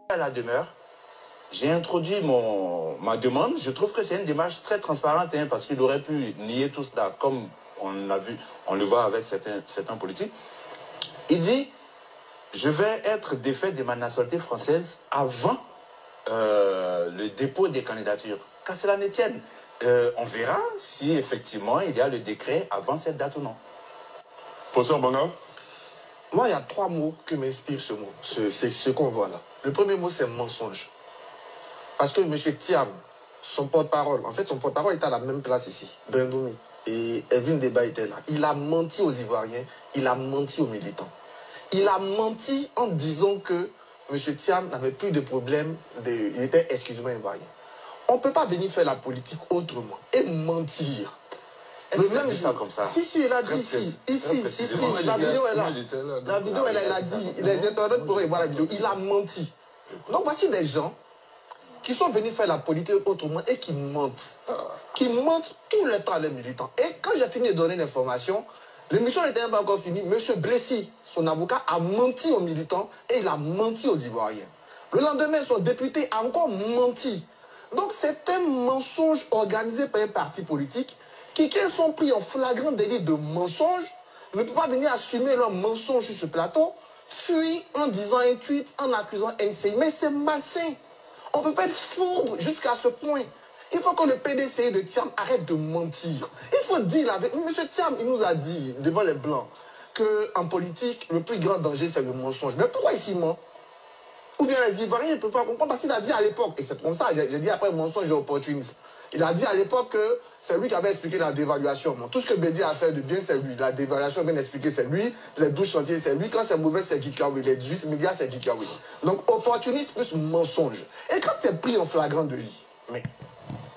À la demeure, j'ai introduit ma demande. Je trouve que c'est une démarche très transparente, hein, parce qu'il aurait pu nier tout cela, comme on l'a vu, on le voit avec certains politiques. Il dit, je vais être défait de ma nationalité française avant le dépôt des candidatures. Qu'à cela ne tienne, on verra si effectivement il y a le décret avant cette date ou non. Professeur Banga? Moi, il y a 3 mots qui m'inspirent ce mot, ce qu'on voit là. Le premier mot, c'est mensonge. Parce que M. Thiam, son porte-parole, en fait, son porte-parole était à la même place ici, Bendoumi. Et Evin Deba était là. Il a menti aux Ivoiriens, il a menti aux militants. Il a menti en disant que M. Thiam n'avait plus de problème, il était exclusivement ivoirien. On ne peut pas venir faire la politique autrement et mentir. Est-ce qu'il a dit ça comme ça? Si, il a dit ici, la vidéo est là. La vidéo, elle a dit, les internautes pourraient voir la vidéo. Il a menti. Donc voici des gens qui sont venus faire la politique autrement et qui mentent. Qui mentent tout le temps à les militants. Et quand j'ai fini de donner l'information, l'émission n'était pas encore finie. M. Blessy, son avocat, a menti aux militants et il a menti aux Ivoiriens. Le lendemain, son député a encore menti. Donc c'est un mensonge organisé par un parti politique qui sont pris en flagrant délit de mensonge, ne peut pas venir assumer leur mensonge sur ce plateau, fuir en disant un tweet, en accusant NCI. Mais c'est malsain. On ne peut pas être fourbe jusqu'à ce point. Il faut que le PDCI de Thiam arrête de mentir. Il faut dire avec M. Thiam, il nous a dit devant les Blancs qu'en politique, le plus grand danger, c'est le mensonge. Mais pourquoi ici ment? Ou bien les Ivoiriens ne peuvent pas comprendre parce qu'il a dit à l'époque, et c'est comme ça, j'ai dit après mensonge et opportunisme. Il a dit à l'époque que c'est lui qui avait expliqué la dévaluation. Tout ce que Bédi a fait de bien, c'est lui. La dévaluation, bien expliqué, c'est lui. Les 12 chantiers, c'est lui. Quand c'est mauvais, c'est Kikawi. Les 18 milliards, c'est Kikawi. Donc, opportunisme plus mensonge. Et quand c'est pris en flagrant délit, mais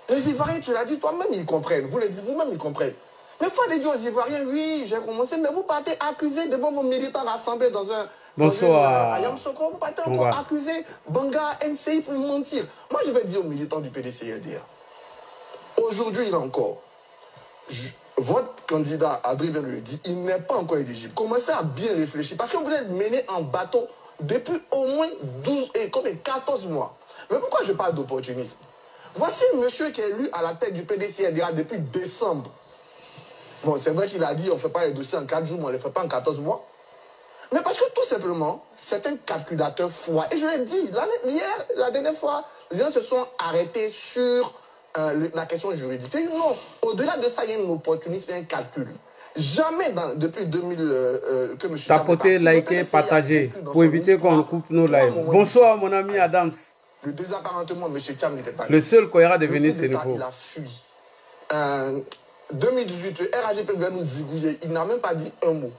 les Ivoiriens, tu l'as dit, toi-même, ils comprennent. Vous le dites, vous-même, ils comprennent. Mais il faut aller dire aux Ivoiriens, oui, j'ai commencé, mais vous partez accuser devant vos militants rassemblés dans un... Bonsoir. À Yamsoko, vous partez encore accuser Banga, NCI pour mentir. Moi, je vais dire aux militants du PDCRDA, aujourd'hui, il encore, votre candidat, Adrien vient de le dire, il n'est pas encore éligible. Commencez à bien réfléchir, parce que vous êtes mené en bateau depuis au moins 14 mois. Mais pourquoi je parle d'opportunisme? Voici un monsieur qui est élu à la tête du PDCRDA depuis décembre. Bon, c'est vrai qu'il a dit on ne fait pas les dossiers en 4 jours, mais on ne les fait pas en 14 mois. Mais parce que tout simplement, c'est un calculateur froid. Et je l'ai dit, hier, la dernière fois, les gens se sont arrêtés sur la question juridique. Non, au-delà de ça, il y a un opportunisme et un calcul. Jamais depuis 2000 que M. Tapotez, likez, partagez pour éviter qu'on coupe nos lives. Bonsoir mon ami Adams. Le désapparentement, M. Thiam n'était pas là. Le seul qui ira devenir Sénégal. Il a fui. 2018, le RAGP vient nous zigouiller. Il n'a même pas dit un mot.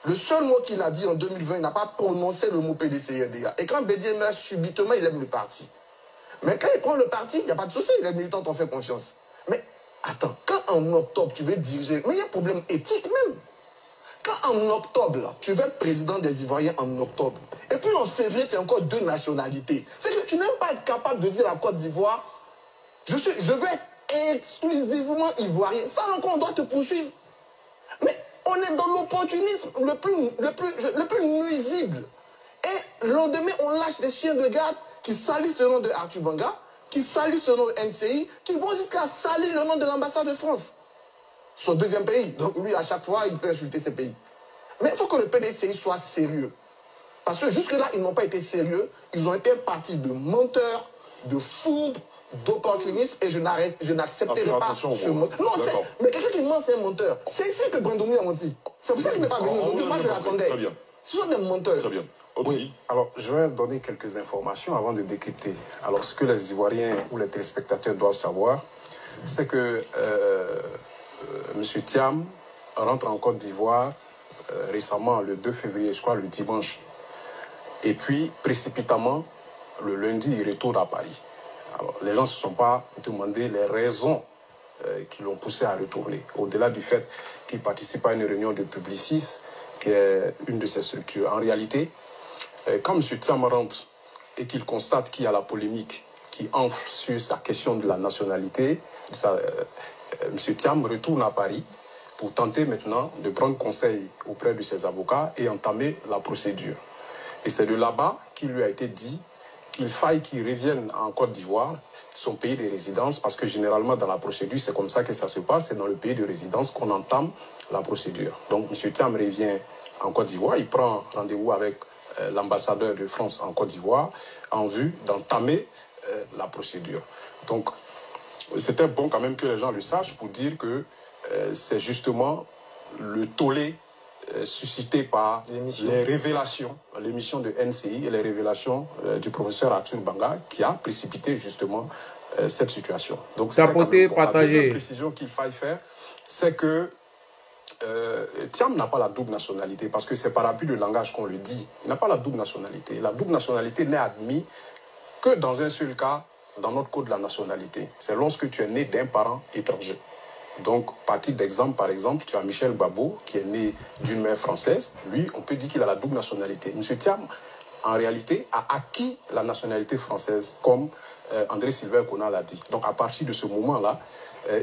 Le seul mot qu'il a dit en 2020, il n'a pas prononcé le mot PDCRDA. Et quand Bédié meurt subitement, il aime le parti. Mais quand il prend le parti, il n'y a pas de souci, les militants t'ont fait confiance. Mais attends, quand en octobre, tu veux diriger, mais il y a un problème éthique même. Quand en octobre, là, tu veux être président des Ivoiriens en octobre, et puis en février, tu as encore 2 nationalités. C'est que tu n'aimes pas être capable de dire à Côte d'Ivoire, je veux être exclusivement ivoirien. Ça encore, on doit te poursuivre. Mais on est dans l'opportunisme le plus nuisible. Et le lendemain, on lâche des chiens de garde qui salissent le nom de Arthur Banga, qui salissent le nom de NCI, qui vont jusqu'à salir le nom de l'ambassade de France. Son deuxième pays. Donc lui, à chaque fois, il peut insulter ses pays. Mais il faut que le PDCI soit sérieux. Parce que jusque-là, ils n'ont pas été sérieux. Ils ont été un parti de menteurs, de fourbes, d'opportunistes, et je n'accepterai pas ce mot. Non, mais quelqu'un qui ment, c'est un menteur. C'est ici que Brandoumi a menti. C'est pour ça qu'il n'est pas venu aujourd'hui. Moi, je l'attendais. Très bien. Ce sont des menteurs. Très bien. Oui, alors je vais donner quelques informations avant de décrypter. Alors, ce que les Ivoiriens ou les téléspectateurs doivent savoir, c'est que M. Thiam rentre en Côte d'Ivoire récemment, le 2 février, je crois, le dimanche. Et puis, précipitamment, le lundi, il retourne à Paris. Alors, les gens ne se sont pas demandé les raisons qui l'ont poussé à retourner. Au-delà du fait qu'il participe à une réunion de Publicis, qui est une de ses structures. En réalité, quand M. Thiam rentre et qu'il constate qu'il y a la polémique qui enfle sur sa question de la nationalité, M. Thiam retourne à Paris pour tenter maintenant de prendre conseil auprès de ses avocats et entamer la procédure. Et c'est de là-bas qu'il lui a été dit qu'il faille qu'il revienne en Côte d'Ivoire, son pays de résidence, parce que généralement dans la procédure, c'est comme ça que ça se passe, c'est dans le pays de résidence qu'on entame la procédure. Donc M. Thiam revient en Côte d'Ivoire, il prend rendez-vous avec l'ambassadeur de France en Côte d'Ivoire en vue d'entamer la procédure. Donc c'était bon quand même que les gens le sachent pour dire que c'est justement le tollé suscité par les révélations, l'émission de NCI et les révélations du professeur Arthur Banga qui a précipité justement cette situation. Donc c'est la deuxième précision qu'il faille faire, c'est que Thiam n'a pas la double nationalité parce que c'est par abus de langage qu'on le dit. Il n'a pas la double nationalité. La double nationalité n'est admise que dans un seul cas dans notre code de la nationalité. C'est lorsque tu es né d'un parent étranger. Donc, par titre d'exemple, par exemple, tu as Michel Babo, qui est né d'une mère française. Lui, on peut dire qu'il a la double nationalité. M. Thiam, en réalité, a acquis la nationalité française, comme André Sylvain Kona l'a dit. Donc, à partir de ce moment-là,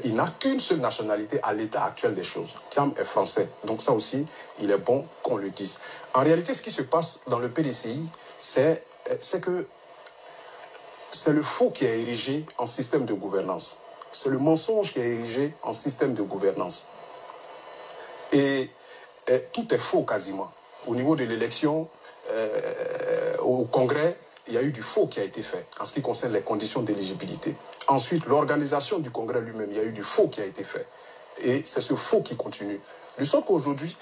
il n'a qu'une seule nationalité à l'état actuel des choses. Thiam est français. Donc, ça aussi, il est bon qu'on le dise. En réalité, ce qui se passe dans le PDCI, c'est que c'est le faux qui est érigé en système de gouvernance. C'est le mensonge qui est érigé en système de gouvernance. Et tout est faux quasiment. Au niveau de l'élection, au Congrès, il y a eu du faux qui a été fait en ce qui concerne les conditions d'éligibilité. Ensuite, l'organisation du Congrès lui-même, il y a eu du faux qui a été fait. Et c'est ce faux qui continue. De sorte qu'aujourd'hui,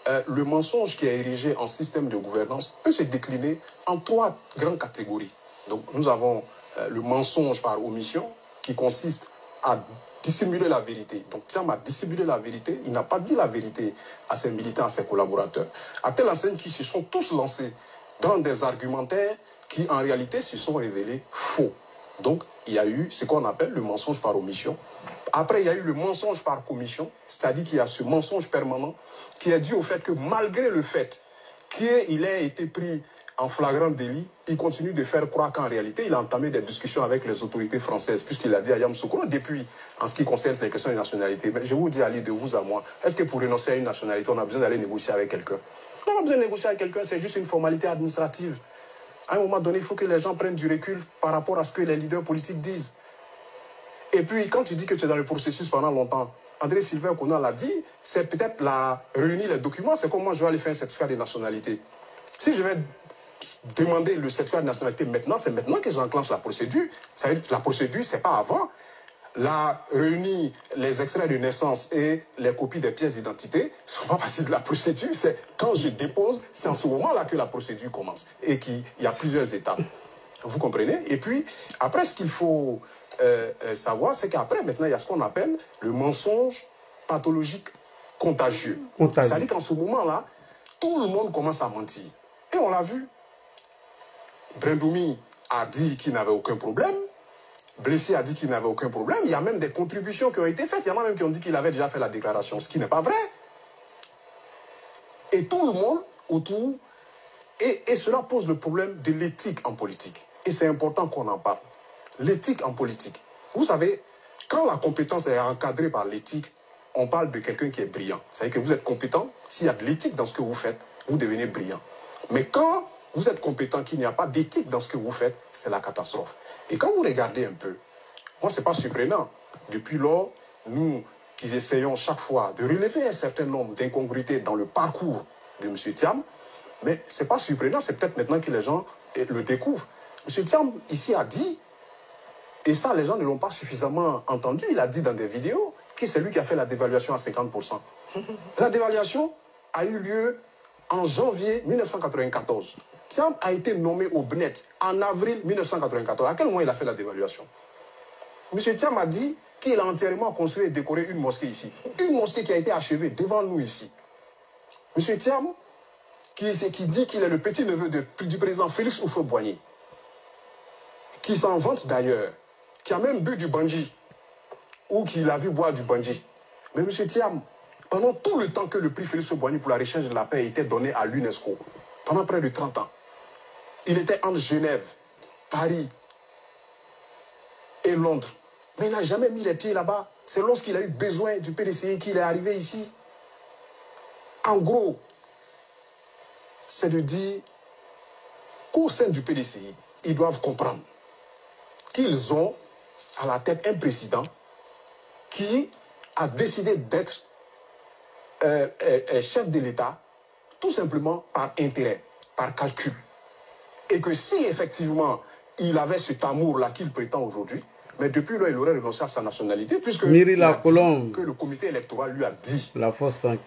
le mensonge qui est érigé en système de gouvernance peut se décliner en 3 grandes catégories. Donc nous avons le mensonge par omission qui consiste à dissimuler la vérité. Donc Thiam a dissimulé la vérité, il n'a pas dit la vérité à ses militants, à ses collaborateurs, à telle enseigne qu'ils se sont tous lancés dans des argumentaires qui en réalité se sont révélés faux. Donc il y a eu ce qu'on appelle le mensonge par omission. Après il y a eu le mensonge par commission, c'est-à-dire qu'il y a ce mensonge permanent qui est dû au fait que malgré le fait qu'il ait été pris en flagrant délit, il continue de faire croire qu'en réalité, il a entamé des discussions avec les autorités françaises, puisqu'il a dit à Yamoussoukro, depuis, en ce qui concerne les questions de nationalité, mais je vous dis, Ali, de vous à moi, est-ce que pour renoncer à une nationalité, on a besoin d'aller négocier avec quelqu'un? On a besoin de négocier avec quelqu'un, c'est juste une formalité administrative. À un moment donné, il faut que les gens prennent du recul par rapport à ce que les leaders politiques disent. Et puis, quand tu dis que tu es dans le processus pendant longtemps, André Sylvain Kona l'a dit, c'est peut-être réunir les documents, c'est comme moi je vais aller faire un certificat de nationalité. Si je vais demander le certificat de nationalité maintenant, c'est maintenant que j'enclenche la procédure. Ça veut dire que la procédure, c'est pas avant. Là, réunir les extraits de naissance et les copies des pièces d'identité ne sont pas partie de la procédure. C'est quand je dépose, c'est en ce moment-là que la procédure commence. Et qu'il y a plusieurs étapes. Vous comprenez? Et puis, après, ce qu'il faut savoir, c'est qu'après, maintenant, il y a ce qu'on appelle le mensonge pathologique contagieux. C'est-à-dire qu'en ce moment-là, tout le monde commence à mentir. Et on l'a vu. Brendoumi a dit qu'il n'avait aucun problème. Blessé a dit qu'il n'avait aucun problème. Il y a même des contributions qui ont été faites. Il y en a même qui ont dit qu'il avait déjà fait la déclaration, ce qui n'est pas vrai. Et tout le monde autour, et cela pose le problème de l'éthique en politique. Et c'est important qu'on en parle. L'éthique en politique. Vous savez, quand la compétence est encadrée par l'éthique, on parle de quelqu'un qui est brillant. C'est-à-dire que vous êtes compétent, s'il y a de l'éthique dans ce que vous faites, vous devenez brillant. Mais quand vous êtes compétent, qu'il n'y a pas d'éthique dans ce que vous faites, c'est la catastrophe. Et quand vous regardez un peu, moi, ce n'est pas surprenant. Depuis lors, nous qui essayons chaque fois de relever un certain nombre d'incongruités dans le parcours de M. Thiam, mais ce n'est pas surprenant, c'est peut-être maintenant que les gens le découvrent. M. Thiam, ici, a dit, et ça, les gens ne l'ont pas suffisamment entendu, il a dit dans des vidéos que c'est lui qui a fait la dévaluation à 50%. La dévaluation a eu lieu en janvier 1994. Thiam a été nommé au BNET en avril 1994. À quel moment il a fait la dévaluation? M. Thiam a dit qu'il a entièrement construit et décoré une mosquée ici. Une mosquée qui a été achevée devant nous ici. M. Thiam, qui dit qu'il est le petit-neveu du président Félix Houphouët-Boigny, qui s'en vante d'ailleurs, qui a même bu du Bandji, ou qui l'a vu boire du Bandji. Mais M. Thiam, pendant tout le temps que le prix Félix Houphouët-Boigny pour la recherche de la paix était donné à l'UNESCO, pendant près de 30 ans, il était entre Genève, Paris et Londres. Mais il n'a jamais mis les pieds là-bas. C'est lorsqu'il a eu besoin du PDCI qu'il est arrivé ici. En gros, c'est de dire qu'au sein du PDCI, ils doivent comprendre qu'ils ont à la tête un président qui a décidé d'être chef de l'État tout simplement par intérêt, par calcul. Et que si effectivement il avait cet amour-là qu'il prétend aujourd'hui, mais depuis là, il aurait renoncé à sa nationalité, puisque que le comité électoral lui a dit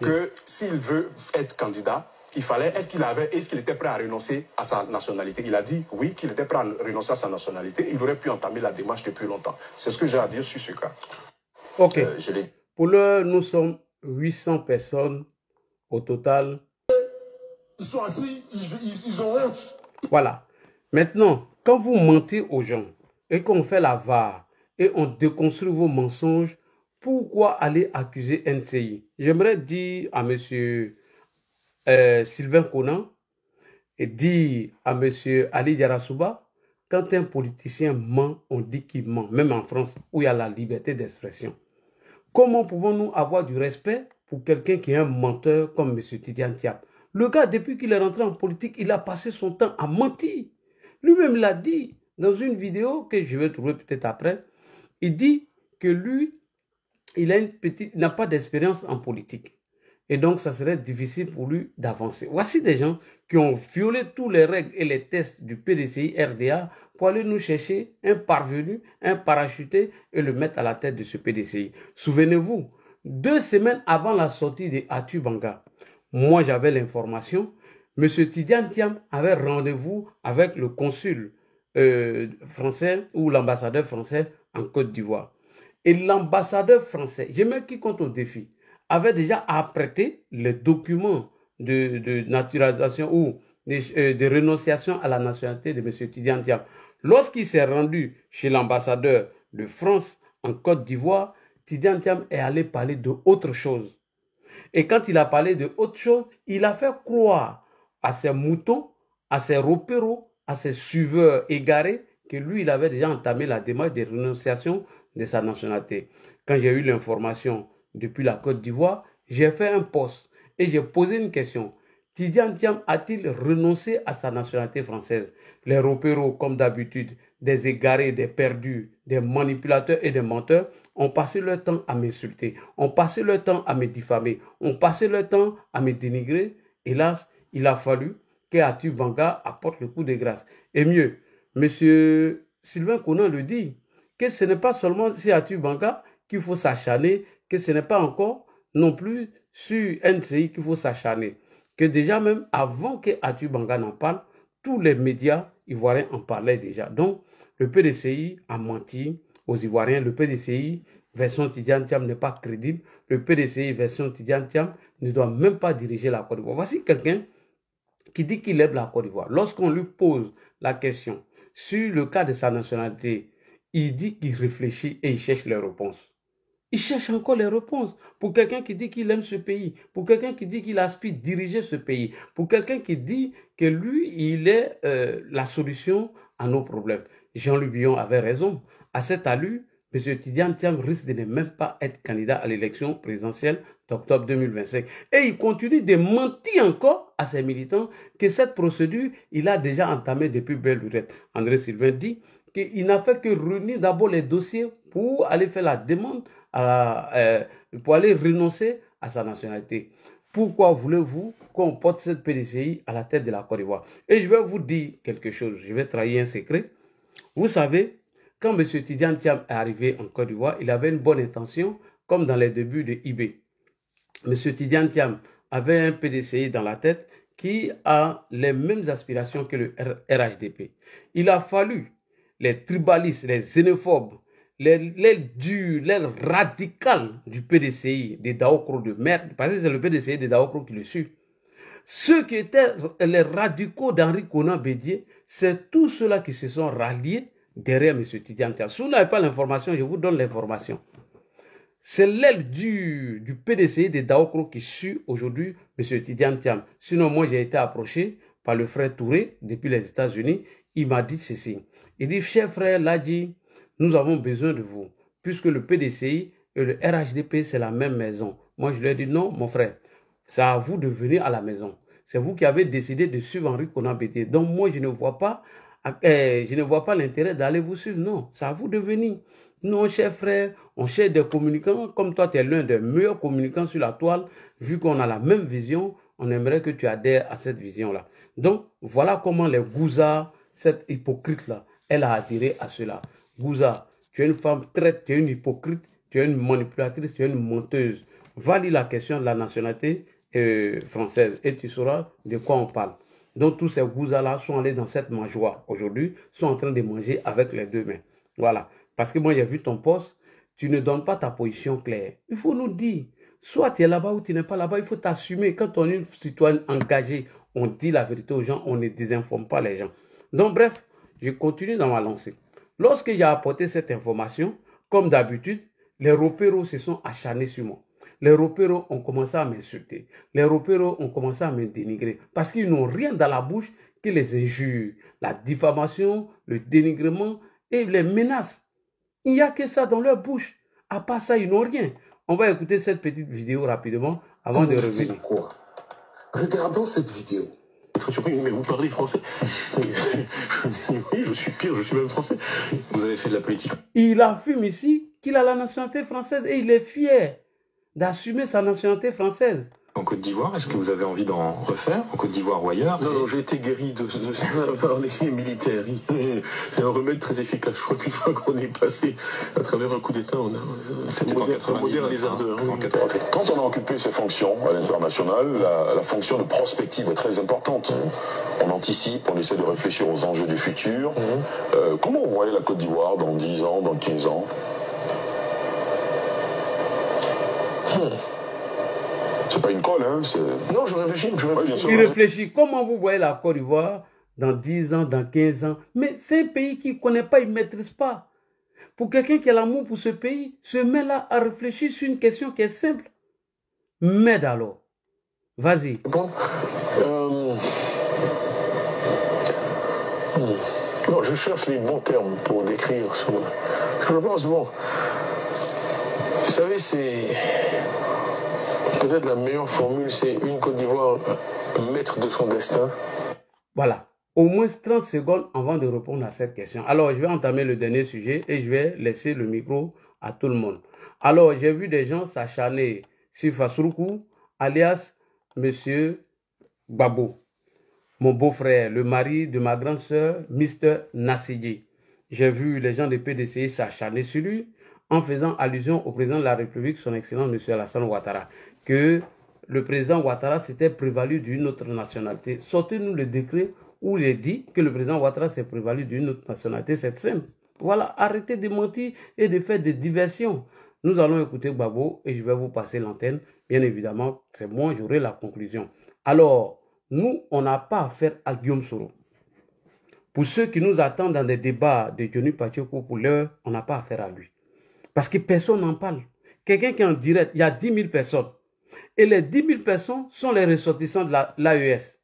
que s'il veut être candidat, il fallait, est-ce qu'il était prêt à renoncer à sa nationalité? Il a dit oui, qu'il était prêt à renoncer à sa nationalité. Il aurait pu entamer la démarche depuis longtemps. C'est ce que j'ai à dire sur ce cas. Ok. Pour l'heure, nous sommes 800 personnes au total. Ils sont assis, ils ont honte. Voilà. Maintenant, quand vous mentez aux gens et qu'on fait la VAR et on déconstruit vos mensonges, pourquoi aller accuser NCI? J'aimerais dire à M. Sylvain Conan et dire à M. Ali Diarasouba, quand un politicien ment, on dit qu'il ment, même en France où il y a la liberté d'expression. Comment pouvons-nous avoir du respect pour quelqu'un qui est un menteur comme M. Tidiane Thiam? Le gars, depuis qu'il est rentré en politique, il a passé son temps à mentir. Lui-même l'a dit dans une vidéo que je vais trouver peut-être après. Il dit que lui, il n'a pas d'expérience en politique. Et donc, ça serait difficile pour lui d'avancer. Voici des gens qui ont violé tous les règles et les tests du PDCI RDA pour aller nous chercher un parvenu, un parachuté et le mettre à la tête de ce PDCI. Souvenez-vous, 2 semaines avant la sortie de Atou Banga, moi j'avais l'information, M. Tidiane Thiam avait rendez-vous avec le consul français ou l'ambassadeur français en Côte d'Ivoire. Et l'ambassadeur français, je mets qui compte au défi, avait déjà apprêté les documents de naturalisation ou de renonciation à la nationalité de M. Tidiane Thiam. Lorsqu'il s'est rendu chez l'ambassadeur de France en Côte d'Ivoire, Tidiane Thiam est allé parler d'autre chose. Et quand il a parlé d'autre chose, il a fait croire à ses moutons, à ses repéros, à ses suiveurs égarés, que lui, il avait déjà entamé la démarche de renonciation de sa nationalité. Quand j'ai eu l'information depuis la Côte d'Ivoire, j'ai fait un post et j'ai posé une question. Tidiane Thiam a-t-il renoncé à sa nationalité française? Les repéros, comme d'habitude, des égarés, des perdus, des manipulateurs et des menteurs, ont passé leur temps à m'insulter, ont passé leur temps à me diffamer, ont passé leur temps à me dénigrer. Hélas, il a fallu que Atou Banga apporte le coup de grâce. Et mieux, M. Sylvain Conan le dit, que ce n'est pas seulement sur Atou Banga qu'il faut s'acharner, que ce n'est pas encore non plus sur NCI qu'il faut s'acharner. Que déjà même avant que Atou Banga n'en parle, tous les médias ivoiriens en parlaient déjà. Donc, le PDCI a menti aux Ivoiriens. Le PDCI version Tidiane Thiam n'est pas crédible. Le PDCI version Tidiane Thiam ne doit même pas diriger la Côte d'Ivoire. Voici quelqu'un qui dit qu'il aime la Côte d'Ivoire. Lorsqu'on lui pose la question sur le cas de sa nationalité, il dit qu'il réfléchit et il cherche les réponses. Il cherche encore les réponses pour quelqu'un qui dit qu'il aime ce pays, pour quelqu'un qui dit qu'il aspire diriger ce pays, pour quelqu'un qui dit que lui, il est la solution à nos problèmes. Jean-Louis Billon avait raison. À cet allure, M. Tidiane Thiam risque de ne même pas être candidat à l'élection présidentielle d'octobre 2025. Et il continue de mentir encore à ses militants que cette procédure, il a déjà entamé depuis belle lurette. André Sylvain dit qu'il n'a fait que réunir d'abord les dossiers pour aller faire la demande, pour aller renoncer à sa nationalité. Pourquoi voulez-vous qu'on porte cette PDCI à la tête de la Côte d'Ivoire? Et je vais vous dire quelque chose, je vais trahir un secret. Vous savez, quand M. Tidiane Thiam est arrivé en Côte d'Ivoire, il avait une bonne intention, comme dans les débuts de IB. M. Tidiane Thiam avait un PDCI dans la tête qui a les mêmes aspirations que le RHDP. Il a fallu les tribalistes, les xénophobes, l'aile dure, l'aile radicale du PDCI, des Daokro de merde, parce que c'est le PDCI des Daokro qui le suit. Ceux qui étaient les radicaux d'Henri Konan Bédié, c'est tous ceux-là qui se sont ralliés derrière M. Tidiane Thiam. Si vous n'avez pas l'information, je vous donne l'information. C'est l'aile dure du PDCI des Daokro qui suit aujourd'hui M. Tidiane Thiam. Sinon, moi, j'ai été approché par le frère Touré depuis les États-Unis. Il m'a dit ceci. Il dit, cher frère Ladji, nous avons besoin de vous, puisque le PDCI et le RHDP, c'est la même maison. Moi, je lui ai dit, non, mon frère, c'est à vous de venir à la maison. C'est vous qui avez décidé de suivre Henri Konan Bédié. Donc moi, je ne vois pas l'intérêt d'aller vous suivre. Non, c'est à vous de venir. Nous, chers frères, on cherche des communicants. Comme toi, tu es l'un des meilleurs communicants sur la toile. Vu qu'on a la même vision, on aimerait que tu adhères à cette vision-là. Donc, voilà comment les Gouza, cette hypocrite-là, elle a adhéré à cela. Gouza, tu es une femme traite, tu es une hypocrite, tu es une manipulatrice, tu es une menteuse. Va lire la question de la nationalité française et tu sauras de quoi on parle. Donc, tous ces Gouza-là sont allés dans cette mangeoire aujourd'hui, sont en train de manger avec les deux mains. Voilà. Parce que moi, j'ai vu ton poste, tu ne donnes pas ta position claire. Il faut nous dire, soit tu es là-bas ou tu n'es pas là-bas, il faut t'assumer. Quand on est une citoyenne engagée, on dit la vérité aux gens, on ne désinforme pas les gens. Donc, bref, je continue dans ma lancée. Lorsque j'ai apporté cette information, comme d'habitude, les repéros se sont acharnés sur moi. Les repéros ont commencé à m'insulter. Les repéros ont commencé à me dénigrer. Parce qu'ils n'ont rien dans la bouche que les injures, la diffamation, le dénigrement et les menaces. Il n'y a que ça dans leur bouche. À part ça, ils n'ont rien. On va écouter cette petite vidéo rapidement avant de revenir. C'est quoi? Regardons cette vidéo. Mais vous parlez français? Oui, je suis pire, je suis même français. Vous avez fait de la politique. Il affirme ici qu'il a la nationalité française et il est fier d'assumer sa nationalité française. En Côte d'Ivoire, est-ce que vous avez envie d'en refaire, en Côte d'Ivoire ou ailleurs? Non, j'ai été guéri de ça par les militaires. C'est un remède très efficace. Je crois qu'une fois qu'on est passé à travers un coup d'État, on a modéré les ardeurs. Quand on a occupé ces fonctions à l'international, la fonction de prospective est très importante. On anticipe, on essaie de réfléchir aux enjeux du futur. Comment vous voyez la Côte d'Ivoire dans 10 ans, dans 15 ans? C'est pas une colle, hein? Non, je réfléchis. Il réfléchit. Comment vous voyez la Côte d'Ivoire dans 10 ans, dans 15 ans? Mais c'est un pays qu'il ne connaît pas, il ne maîtrise pas. Pour quelqu'un qui a l'amour pour ce pays, se met là à réfléchir sur une question qui est simple. M'aide alors. Vas-y. Bon. Non, je cherche les bons termes pour décrire ce. Je pense, bon. Vous savez, c'est. Peut-être la meilleure formule, c'est une Côte d'Ivoire maître de son destin. Voilà. Au moins 30 secondes avant de répondre à cette question. Alors, je vais entamer le dernier sujet et je vais laisser le micro à tout le monde. Alors, j'ai vu des gens s'acharner sur Fasroukou, alias Monsieur Gbagbo, mon beau-frère, le mari de ma grande sœur, Mr. Nassidji. J'ai vu les gens de PDCI s'acharner sur lui en faisant allusion au président de la République, son excellence M. Alassane Ouattara, que le président Ouattara s'était prévalu d'une autre nationalité. Sortez-nous le décret où il est dit que le président Ouattara s'est prévalu d'une autre nationalité. C'est simple. Voilà, arrêtez de mentir et de faire des diversions. Nous allons écouter Gbagbo et je vais vous passer l'antenne. Bien évidemment, c'est moi, j'aurai la conclusion. Alors, nous, on n'a pas affaire à Guillaume Soro. Pour ceux qui nous attendent dans des débats de Johnny Pacheco, pour l'heure, on n'a pas affaire à lui. Parce que personne n'en parle. Quelqu'un qui est en direct, il y a 10 000 personnes. Et les 10 000 personnes sont les ressortissants de l'AES.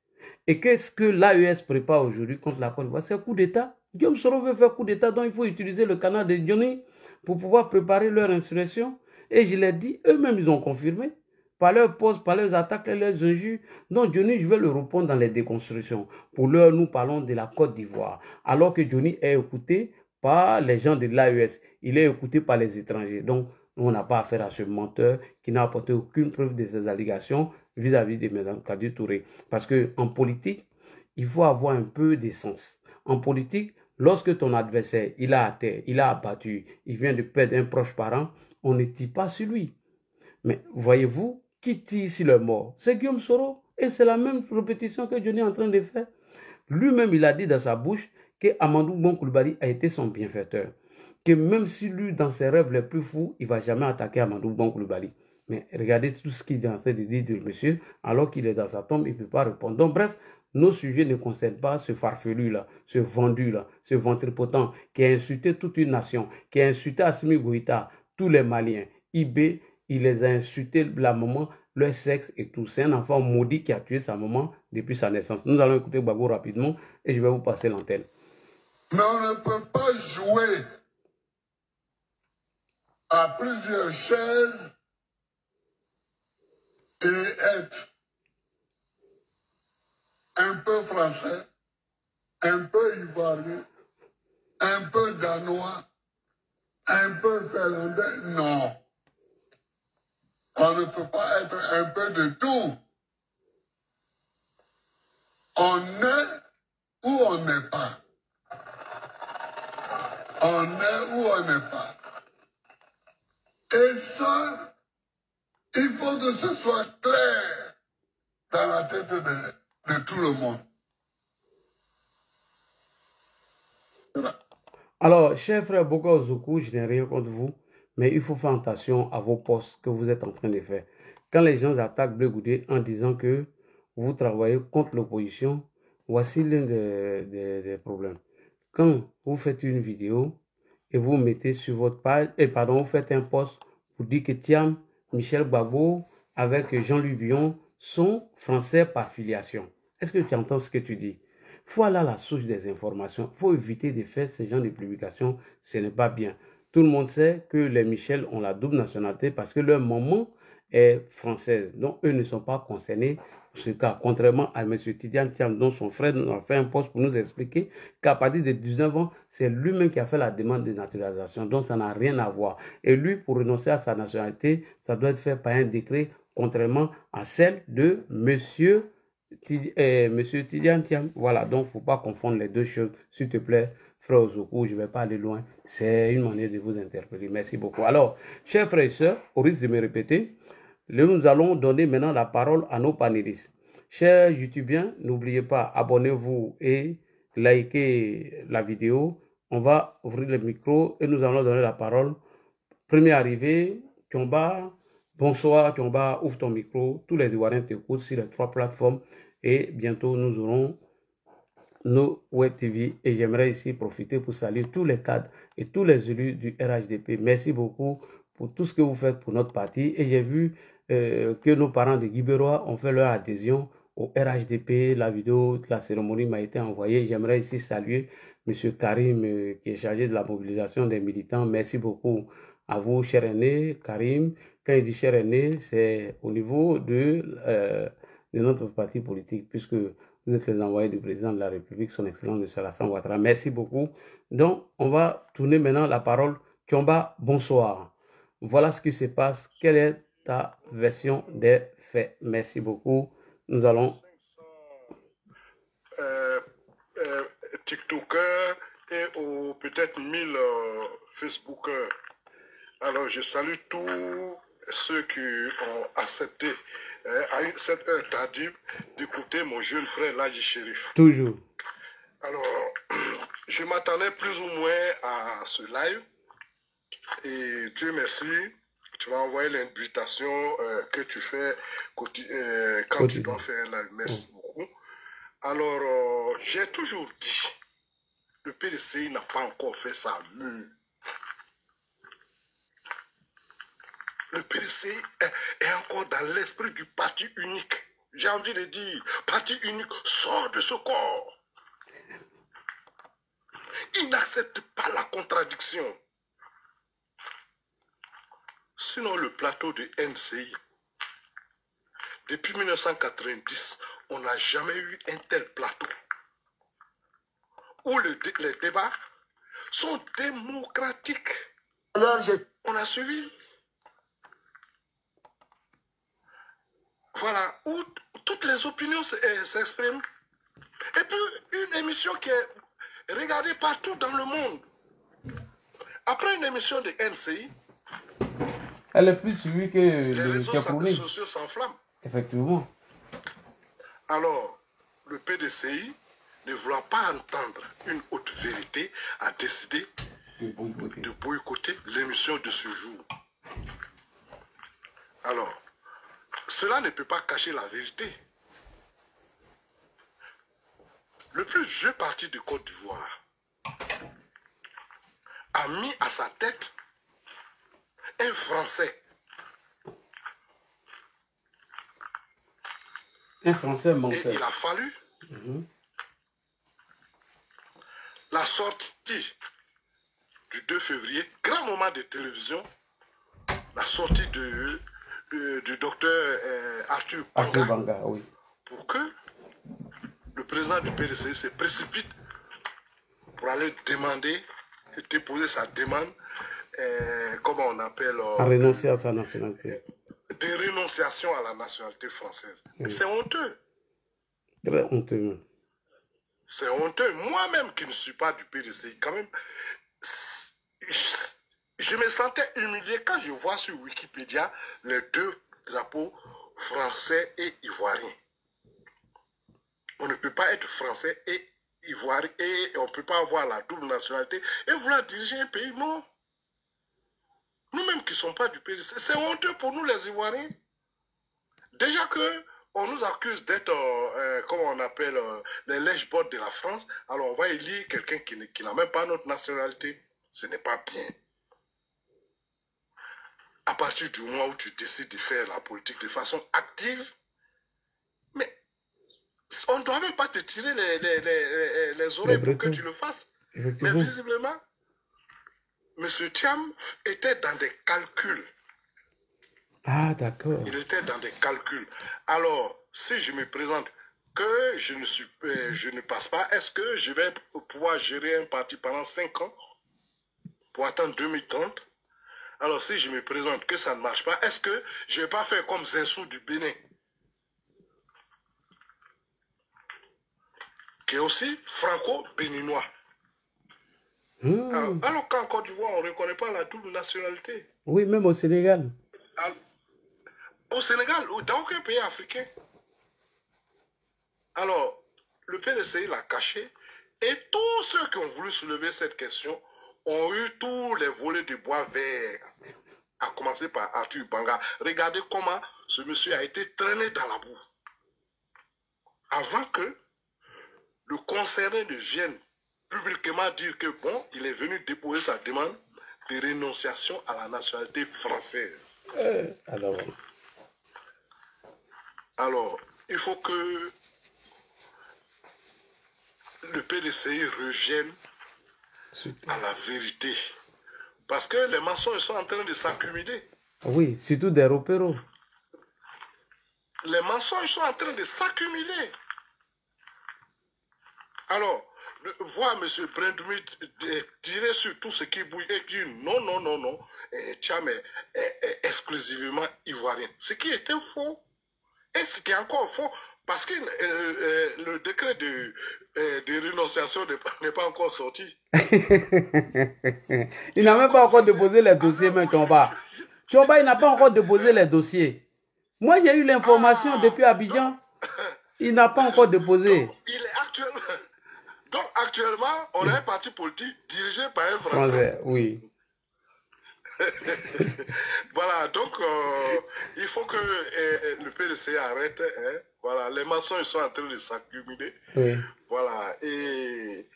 Et qu'est-ce que l'AES prépare aujourd'hui contre la Côte d'Ivoire? C'est un coup d'État. Guillaume Soro veut faire coup d'État, donc il faut utiliser le canal de Johnny pour pouvoir préparer leur insurrection. Et je l'ai dit, eux-mêmes, ils ont confirmé. Par leurs postes, par leurs attaques et leurs injures. Donc Johnny, je vais le répondre dans les déconstructions. Pour l'heure, nous parlons de la Côte d'Ivoire. Alors que Johnny est écouté par les gens de l'AES. Il est écouté par les étrangers. Donc, nous, on n'a pas affaire à ce menteur qui n'a apporté aucune preuve de ses allégations vis-à-vis de Mme Kadi Touré. Parce qu'en politique, il faut avoir un peu d'essence. En politique, lorsque ton adversaire, il a atteint, il a abattu, il vient de perdre un proche parent, on ne tire pas sur lui. Mais voyez-vous, qui tire sur le mort? C'est Guillaume Soro. Et c'est la même répétition que Johnny est en train de faire. Lui-même, il a dit dans sa bouche que Amadou Bon Coulibaly a été son bienfaiteur. Que même si lui, dans ses rêves les plus fous, il ne va jamais attaquer Amadou Bon Coulibaly. Mais regardez tout ce qu'il est en train de dire de monsieur, alors qu'il est dans sa tombe, il ne peut pas répondre. Donc bref, nos sujets ne concernent pas ce farfelu-là, ce vendu-là, ce ventripotent qui a insulté toute une nation, qui a insulté Assimi Goïta, tous les Maliens. IB, il les a insultés, la maman, leur sexe et tout. C'est un enfant maudit qui a tué sa maman depuis sa naissance. Nous allons écouter Gbagbo rapidement et je vais vous passer l'antenne. Mais on ne peut pas jouer à plusieurs chaises et être un peu français, un peu ivoirien, un peu danois, un peu finlandais. Non. On ne peut pas être un peu de tout. On est ou on n'est pas. On est ou on n'est pas. Et ça, il faut que ce soit clair dans la tête de tout le monde. Voilà. Alors, cher frère Boko Ozoko, je n'ai rien contre vous, mais il faut faire attention à vos postes que vous êtes en train de faire. Quand les gens attaquent Blé Goudé en disant que vous travaillez contre l'opposition, voici l'un des problèmes. Quand vous faites une vidéo et vous mettez sur votre page, vous faites un post pour dire que Thiam, Michel Gbagbo avec Jean-Louis Billon sont français par filiation. Est-ce que tu entends ce que tu dis? Il faut aller à la source des informations. Il faut éviter de faire ce genre de publications. Ce n'est pas bien. Tout le monde sait que les Michel ont la double nationalité parce que leur maman est française. Donc, eux ne sont pas concernés pour ce cas. Contrairement à M. Tidiane Thiam, dont son frère nous a fait un post pour nous expliquer qu'à partir de 19 ans, c'est lui-même qui a fait la demande de naturalisation. Donc, ça n'a rien à voir. Et lui, pour renoncer à sa nationalité, ça doit être fait par un décret, contrairement à celle de Monsieur Tidiane Thiam. Voilà, donc il ne faut pas confondre les deux choses. S'il te plaît, frère Ozoko, je ne vais pas aller loin. C'est une manière de vous interpeller. Merci beaucoup. Alors, chers frères et sœurs, au risque de me répéter, nous allons donner maintenant la parole à nos panélistes. Chers YouTubiens, n'oubliez pas, abonnez-vous et likez la vidéo. On va ouvrir le micro et nous allons donner la parole. Premier arrivé, Thiomba. Bonsoir Thiomba, ouvre ton micro. Tous les Ivoiriens t'écoutent sur les 3 plateformes. Et bientôt, nous aurons nos Web TV. Et j'aimerais ici profiter pour saluer tous les cadres et tous les élus du RHDP. Merci beaucoup pour tout ce que vous faites pour notre parti. Et j'ai vu que nos parents de Guibérois ont fait leur adhésion au RHDP. La vidéo de la cérémonie m'a été envoyée. J'aimerais ici saluer M. Karim, qui est chargé de la mobilisation des militants. Merci beaucoup à vous, cher aîné, Karim. Quand il dit cher aîné, c'est au niveau de notre parti politique, puisque vous êtes les envoyés du président de la République, son Excellence M. Alassane Ouattara. Merci beaucoup. Donc, on va tourner maintenant la parole. Thiomba, bonsoir. Voilà ce qui se passe. Quelle est ta version des faits? Merci beaucoup. Nous allons... TikTokers et peut-être 1000 Facebookers. Alors, je salue tous ceux qui ont accepté à cette heure tardive d'écouter mon jeune frère Ladji Chérif. Toujours. Alors, je m'attendais plus ou moins à ce live et Dieu merci, tu m'as envoyé l'invitation que tu fais quand tu dois faire un live. Merci beaucoup. Alors, j'ai toujours dit, le PDCI n'a pas encore fait sa mue. Le PDCI est encore dans l'esprit du parti unique. J'ai envie de dire, parti unique, sort de ce corps. Il n'accepte pas la contradiction. Sinon, le plateau de NCI, depuis 1990, on n'a jamais eu un tel plateau où les débats sont démocratiques. On a suivi. Voilà, où toutes les opinions s'expriment. Et puis, une émission qui est regardée partout dans le monde. Après une émission de NCI, elle est plus suivie que les réseaux sociaux s'enflamment. Effectivement. Alors, le PDCI, ne voulant pas entendre une haute vérité, a décidé de boycotter l'émission de ce jour. Alors, cela ne peut pas cacher la vérité. Le plus vieux parti de Côte d'Ivoire a mis à sa tête un Français. Un Français menteur. Et il a fallu la sortie du 2 février, grand moment de télévision, la sortie du docteur Arthur Banga, oui. pour que président du PDC se précipite pour aller demander, déposer sa demande, comment on appelle... à renoncer à sa nationalité. De rénonciation à la nationalité française. C'est honteux. Très honteux. C'est honteux. Moi-même qui ne suis pas du PDC, quand même, je me sentais humilié quand je vois sur Wikipédia les deux drapeaux français et ivoiriens. On ne peut pas être français et ivoirien et on ne peut pas avoir la double nationalité et vouloir diriger un pays. Non. Nous-mêmes qui ne sommes pas du PDC, c'est honteux pour nous les Ivoiriens. Déjà que on nous accuse d'être, comment on appelle, les lèche-bottes de la France, alors on va élire quelqu'un qui n'a même pas notre nationalité. Ce n'est pas bien. À partir du moment où tu décides de faire la politique de façon active, mais on ne doit même pas te tirer les oreilles pour que tu le fasses. Mais visiblement, M. Thiam était dans des calculs. Ah, d'accord. Il était dans des calculs. Alors, si je me présente que je ne passe pas, est-ce que je vais pouvoir gérer un parti pendant 5 ans pour attendre 2030? Alors, si je me présente que ça ne marche pas, est-ce que je ne vais pas faire comme Zinsou du Bénin, qui est aussi franco-béninois? Alors qu'en Côte d'Ivoire, on ne reconnaît pas la double nationalité. Oui, même au Sénégal. Alors, au Sénégal ou dans aucun pays africain. Alors, le PDC l'a caché et tous ceux qui ont voulu soulever cette question ont eu tous les volets de bois verts, à commencer par Arthur Banga. Regardez comment ce monsieur a été traîné dans la boue. Avant que le concerné ne vienne publiquement dire que bon, il est venu déposer sa demande de rénonciation à la nationalité française. Alors, il faut que le PDCI revienne à la vérité. Parce que les mensonges sont en train de s'accumuler. Oui, surtout des repéros. Les mensonges sont en train de s'accumuler. Alors, voir M. Brendumit tirer sur tout ce qui bouge et dire non, Thiam est exclusivement ivoirien. Ce qui était faux. Et ce qui est encore faux, parce que le décret de rénonciation n'est pas encore sorti. Il n'a même pas encore déposé les dossiers, mais Chomba, il n'a pas encore déposé les dossiers. Moi, j'ai eu l'information depuis Abidjan. Il n'a pas encore déposé. Donc, actuellement, on a un parti politique dirigé par un Français. Oui. Voilà, donc il faut que le PDC arrête. Hein, voilà, les mensonges sont en train de s'accumuler. Oui. Voilà, et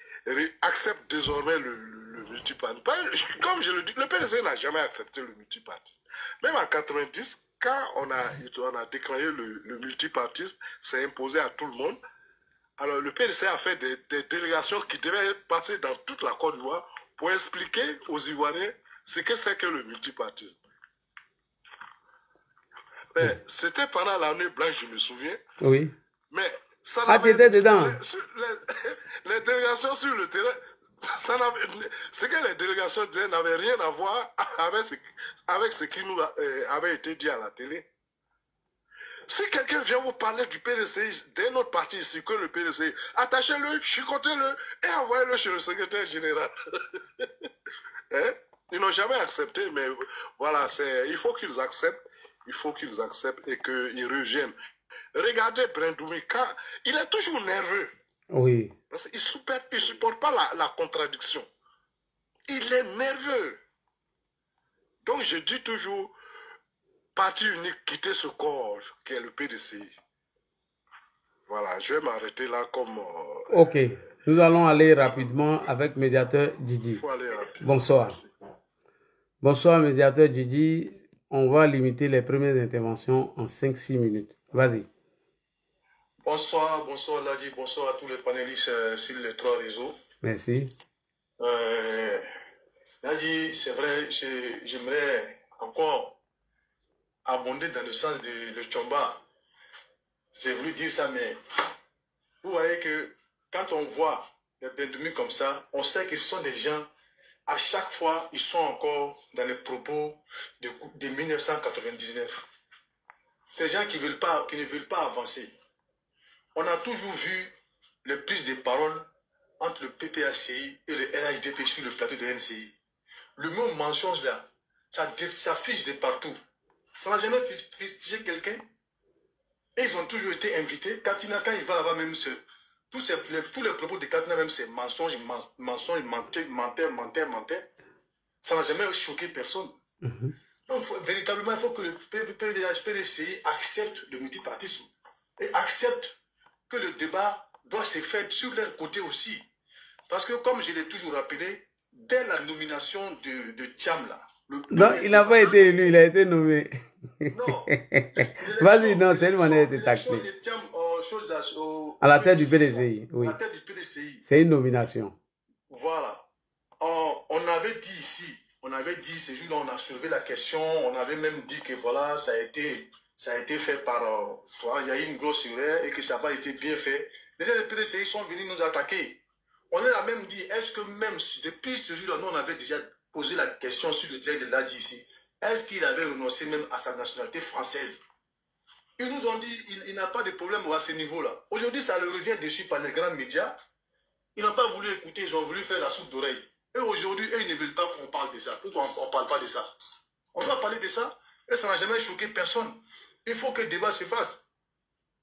accepte désormais le multipartisme. Comme je le dis, le PDC n'a jamais accepté le multipartisme. Même en 90, quand on a déclaré le multipartisme, c'est imposé à tout le monde. Alors le PDC a fait des délégations qui devaient passer dans toute la Côte d'Ivoire pour expliquer aux Ivoiriens ce que c'est que le multipartisme. C'était pendant l'année blanche, je me souviens. Oui. Mais ça t'étais dedans. Les délégations sur le terrain, ce que les délégations disaient n'avait rien à voir avec ce qui nous avait été dit à la télé. Si quelqu'un vient vous parler du PDC, d'un autre parti ici que le PDC, attachez-le, chicotez-le et envoyez-le chez le secrétaire général. Hein? Ils n'ont jamais accepté, mais voilà, il faut qu'ils acceptent. Il faut qu'ils acceptent et qu'ils reviennent. Regardez Brendoumi, il est toujours nerveux. Oui. Parce qu'il ne supporte pas la contradiction. Il est nerveux. Donc je dis toujours, parti unique, quittez ce corps qui est le PDCI. Voilà, je vais m'arrêter là comme... ok, nous allons aller rapidement avec médiateur Didi. Il faut aller rapidement. Bonsoir. Merci. Bonsoir médiateur Didi. On va limiter les premières interventions en 5-6 minutes. Vas-y. Bonsoir Ladi, bonsoir à tous les panélistes sur les 3 réseaux. Merci. Ladi, c'est vrai, j'aimerais encore abonder dans le sens de Chomba. J'ai voulu dire ça, mais vous voyez que quand on voit des Bendoumi comme ça, on sait que ce sont des gens, à chaque fois, ils sont encore dans les propos de 1999. Ces gens qui ne veulent pas avancer. On a toujours vu les prises de parole entre le PPACI et le LHDP sur le plateau de NCI. Le mot mensonge là, ça fiche de partout. Ça n'a jamais fustigé quelqu'un. Et ils ont toujours été invités. Katina, quand il va là-bas, même tous les propos de Katina, même c'est mensonge, menteur. Ça n'a jamais choqué personne. Donc, véritablement, il faut que le PDCI accepte le multipartisme et accepte que le débat doit se faire sur leur côté aussi. Parce que, comme je l'ai toujours rappelé, dès la nomination de Thiam, là, non, il n'a pas été élu, il a été nommé. Non. Vas-y, non, c'est lui qui a été taxé. À la tête du PDCI, oui. À la tête du PDCI. C'est une nomination. Voilà. On avait dit ici, ce jour-là, on a soulevé la question, on avait même dit que voilà, ça a été fait par... il y a eu une grosse erreur et que ça n'a pas été bien fait. Déjà, les PDCI sont venus nous attaquer. On a même dit, est-ce que même depuis ce jour-là, nous, on avait déjà posé la question sur le direct de l'ADI ici, est-ce qu'il avait renoncé même à sa nationalité française? Ils nous ont dit, il n'a pas de problème à ce niveau-là. Aujourd'hui, ça leur revient dessus par les grands médias. Ils n'ont pas voulu écouter, ils ont voulu faire la soupe d'oreille. Et aujourd'hui, ils ne veulent pas qu'on parle de ça. Pourquoi on ne parle pas de ça? On doit parler de ça. Et ça n'a jamais choqué personne. Il faut que le débat se fasse.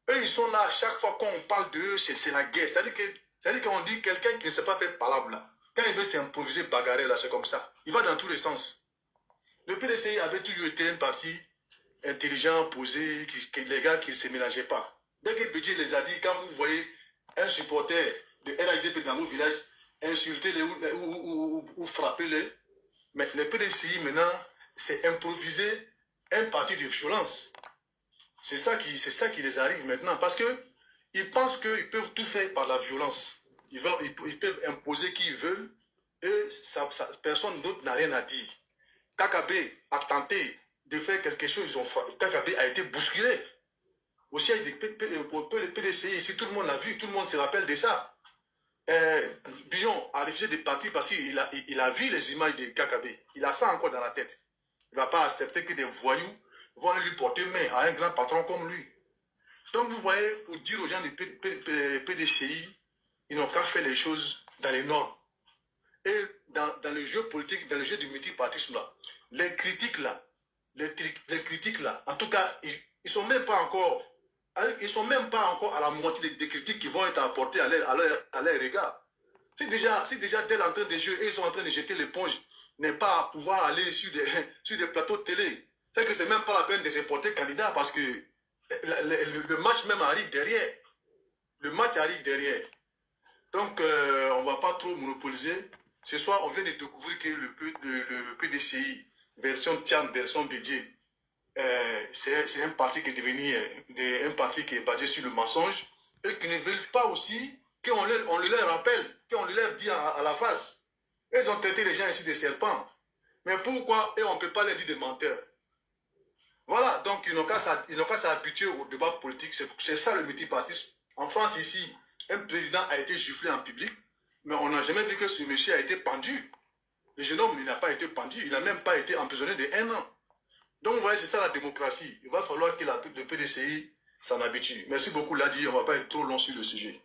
Eux, ils sont là, à chaque fois qu'on parle d'eux, c'est la guerre. C'est-à-dire qu'on dit quelqu'un qui ne sait pas faire palabre là. Quand il veut s'improviser, bagarrer là, c'est comme ça. Il va dans tous les sens. Le PDCI avait toujours été un parti intelligent, posé, les gars qui ne se mélangeaient pas. Dès que Bédier les a dit, quand vous voyez un supporter de LHDP dans vos villages, insultez-les ou frappez-les, mais le PDCI maintenant, c'est improviser un parti de violence. C'est ça qui les arrive maintenant, parce qu'ils pensent qu'ils peuvent tout faire par la violence. Ils peuvent imposer qui ils veulent, et personne d'autre n'a rien à dire. Kakabé a tenté de faire quelque chose, Kakabé a été bousculé. Au siège du PDCI, ici, tout le monde l'a vu, tout le monde se rappelle de ça. Billon a refusé de partir parce qu'il a vu les images de Kakabé. Il a ça encore dans la tête. Il ne va pas accepter que des voyous vont lui porter main à un grand patron comme lui. Donc vous voyez, pour dire aux gens du PDCI, ils n'ont qu'à faire les choses dans les normes. Et dans le jeu politique, dans le jeu du multipartisme là, les critiques là, en tout cas, ils ne sont même pas encore à la moitié des critiques qui vont être apportées à leur regard. Si déjà dès l'entrée des jeux, ils sont en train de jeter l'éponge, n'est pas à pouvoir aller sur des plateaux de télé. C'est que c'est même pas la peine de se porter candidat parce que le match même arrive derrière. Le match arrive derrière. Donc, on ne va pas trop monopoliser. Ce soir, on vient de découvrir que le PDCI, version Thiam, version Bédier, c'est un parti qui est devenu un parti qui est basé sur le mensonge et qui ne veulent pas aussi qu'on le leur rappelle, qu'on le leur dit à la face. Ils ont traité les gens ici de serpents. Mais pourquoi on ne peut pas les dire des menteurs? Voilà, donc ils n'ont qu'à s'habituer au débat politique. C'est ça le multipartisme. En France, ici, un président a été giflé en public, mais on n'a jamais vu que ce monsieur a été pendu. Le jeune homme, il n'a pas été pendu, il n'a même pas été emprisonné de 1 an. Donc, vous voyez, c'est ça la démocratie. Il va falloir que le PDCI s'en habitue. Merci beaucoup, Ladi. On ne va pas être trop long sur le sujet.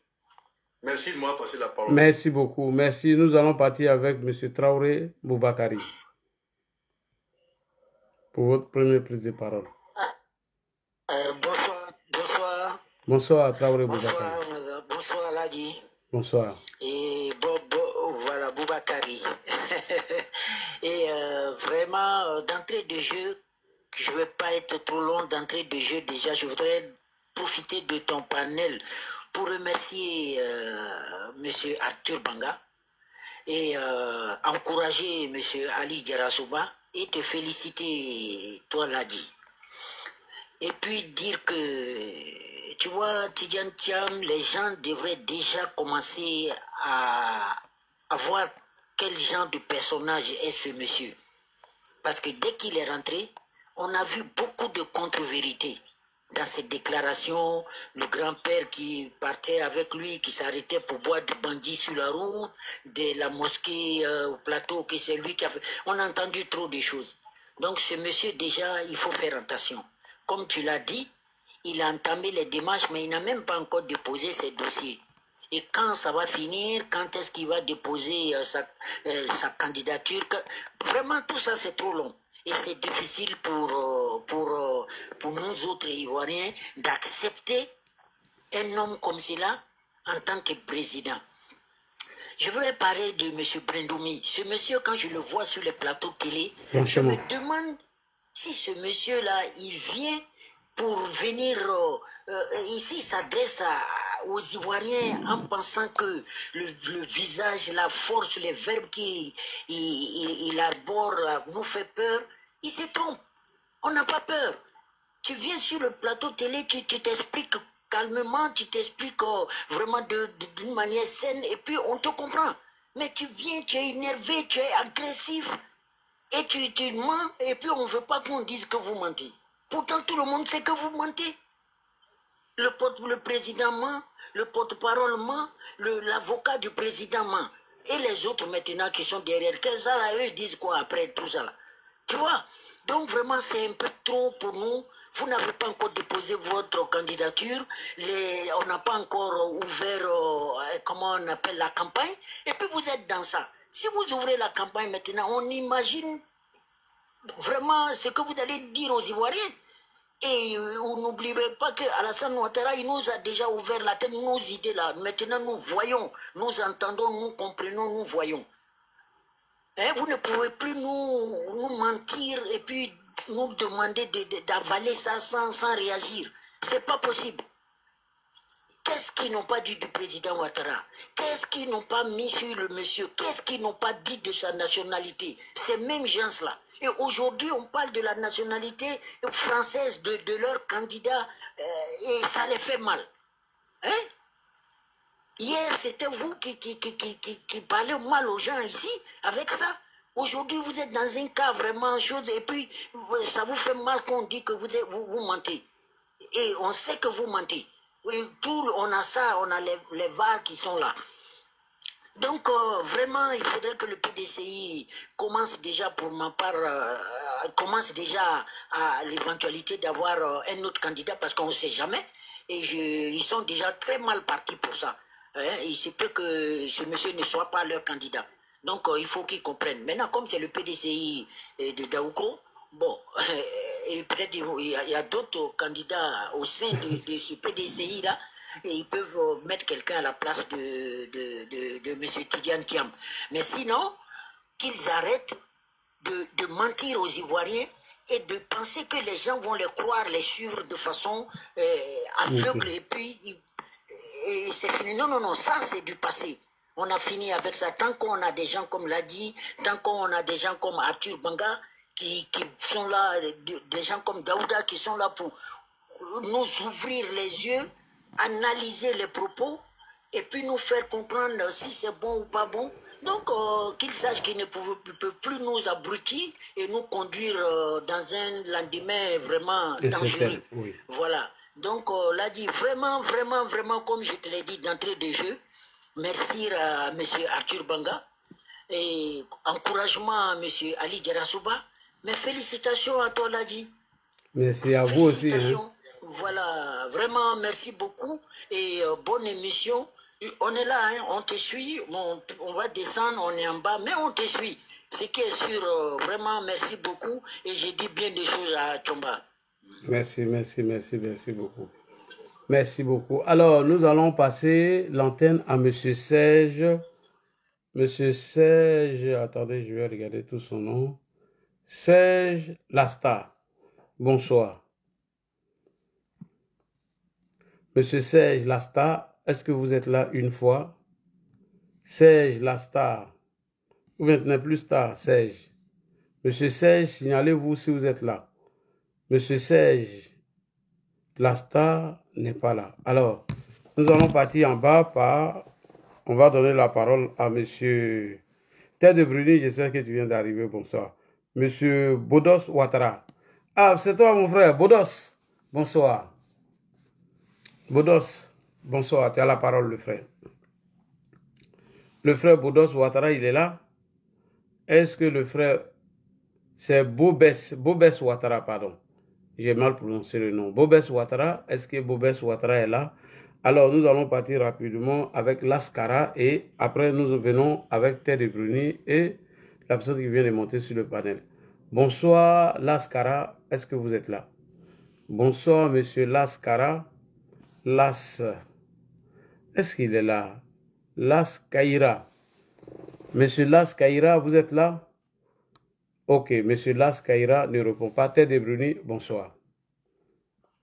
Merci de m'avoir passé la parole. Merci beaucoup. Merci. Nous allons partir avec M. Traoré Boubakari pour votre première prise de parole. Bonsoir. Bonsoir, Traoré Boubakari. Bonsoir, Ladi. Bonsoir. Et voilà, Boubakari. Et vraiment, d'entrée de jeu, je ne vais pas être trop long d'entrée de jeu. Déjà, je voudrais profiter de ton panel pour remercier M. Arthur Banga et encourager M. Ali Diarra-Souba et te féliciter, toi, Ladi. Et puis dire que, tu vois, Tidjane Thiam, les gens devraient déjà commencer à voir quel genre de personnage est ce monsieur. Parce que dès qu'il est rentré, on a vu beaucoup de contre-vérités. dans ses déclarations, le grand-père qui partait avec lui, qui s'arrêtait pour boire du bandit sur la route, de la mosquée au plateau, que c'est lui qui a fait. On a entendu trop de choses. Donc ce monsieur, déjà, il faut faire attention. Comme tu l'as dit, il a entamé les démarches, mais il n'a même pas encore déposé ses dossiers. Et quand ça va finir, quand est-ce qu'il va déposer sa candidature? Vraiment, tout ça, c'est trop long. Et c'est difficile pour nous autres Ivoiriens d'accepter un homme comme cela en tant que président. Je voulais parler de M. Brendoumi. Ce monsieur, quand je le vois sur les plateaux télé, je me demande si ce monsieur-là, il vient pour venir ici, s'adresse aux Ivoiriens en pensant que le visage, la force, les verbes qu'il arbore nous fait peur. Il se trompe. On n'a pas peur. Tu viens sur le plateau télé, tu t'expliques calmement, tu t'expliques vraiment d'une manière saine et puis on te comprend. Mais tu viens, tu es énervé, tu es agressif et tu mens et puis on ne veut pas qu'on dise que vous mentez. Pourtant tout le monde sait que vous mentez. Le président ment, le porte-parole ment, l'avocat du président ment. Et les autres maintenant qui sont derrière, qu'est-ce ça là, eux disent quoi après tout ça là? Tu vois? Donc vraiment c'est un peu trop pour nous. Vous n'avez pas encore déposé votre candidature, on n'a pas encore ouvert, comment on appelle, la campagne, et puis vous êtes dans ça. Si vous ouvrez la campagne maintenant, on imagine vraiment ce que vous allez dire aux Ivoiriens. Et n'oubliez pas qu'Alassane Ouattara, il nous a déjà ouvert la tête, nos idées là. Maintenant nous voyons, nous entendons, nous comprenons, nous voyons. Hein, vous ne pouvez plus nous mentir et puis nous demander d'avaler ça sans réagir. C'est pas possible. Qu'est-ce qu'ils n'ont pas dit du président Ouattara? Qu'est-ce qu'ils n'ont pas mis sur le monsieur? Qu'est-ce qu'ils n'ont pas dit de sa nationalité? Ces mêmes gens-là. Et aujourd'hui, on parle de la nationalité française de leur candidat et ça les fait mal. Hein? Hier, c'était vous qui parlez mal aux gens ici avec ça. Aujourd'hui, vous êtes dans un cas vraiment chose et puis ça vous fait mal qu'on dit que vous mentez. Et on sait que vous mentez. On a ça, on a les VAR qui sont là. Donc, vraiment, il faudrait que le PDCI commence déjà, pour ma part, commence déjà à l'éventualité d'avoir un autre candidat parce qu'on ne sait jamais. Et ils sont déjà très mal partis pour ça. Hein? Il se peut que ce monsieur ne soit pas leur candidat. Donc, il faut qu'ils comprennent. Maintenant, comme c'est le PDCI de Daoukro, bon, et peut-être il y a d'autres candidats au sein de ce PDCI-là, et ils peuvent mettre quelqu'un à la place de M. Tidiane Thiam. Mais sinon, qu'ils arrêtent de mentir aux Ivoiriens et de penser que les gens vont les croire, les suivre de façon aveugle et puis c'est fini. Non, non, non, ça c'est du passé. On a fini avec ça. Tant qu'on a des gens comme l'a dit, tant qu'on a des gens comme Arthur Banga qui sont là, des gens comme Daouda qui sont là pour nous ouvrir les yeux, analyser les propos et puis nous faire comprendre si c'est bon ou pas bon. Donc, qu'ils sachent qu'ils ne peuvent plus nous abrutir et nous conduire dans un lendemain vraiment dangereux. Oui. Voilà. Donc, là dit vraiment, vraiment, vraiment, comme je te l'ai dit d'entrée de jeu, merci à M. Arthur Banga et encouragement à M. Ali Djarasouba. Mais félicitations à toi, Ladi. Merci à vous aussi. Hein. Voilà, vraiment, merci beaucoup et bonne émission. On est là, hein, on te suit, on va descendre, on est en bas, mais on te suit. Ce qui est sûr, vraiment, merci beaucoup et j'ai dit bien des choses à Tchomba. Merci, merci, merci, merci beaucoup. Merci beaucoup. Alors, nous allons passer l'antenne à M. Serge. M. Serge, attendez, je vais regarder tout son nom. Serge Lasta. Bonsoir. Monsieur Serge Lasta, est-ce que vous êtes là une fois? Serge Lasta. Ou maintenant plus tard, Serge. Monsieur Serge, signalez-vous si vous êtes là. Monsieur Serge Lasta n'est pas là. Alors, nous allons partir en bas on va donner la parole à monsieur Tête de Bruni, j'espère que tu viens d'arriver, bonsoir. Monsieur Bodos Ouattara. Ah, c'est toi mon frère, Bodos. Bonsoir. Boudos, bonsoir, tu as la parole, le frère. Le frère Boudos Ouattara, il est là? Est-ce que le frère... C'est Bobès Ouattara, pardon. J'ai mal prononcé le nom. Bobès Ouattara, est-ce que Bobès Ouattara est là? Alors, nous allons partir rapidement avec Lascara et après, nous venons avec Ted Bruni et la personne qui vient de monter sur le panel. Bonsoir, Lascara, est-ce que vous êtes là? Bonsoir, monsieur Lascara. Est-ce qu'il est là? Lascaïra. Monsieur Lascaïra, vous êtes là? Ok, monsieur Lascaïra ne répond pas. Ted Bruni, bonsoir.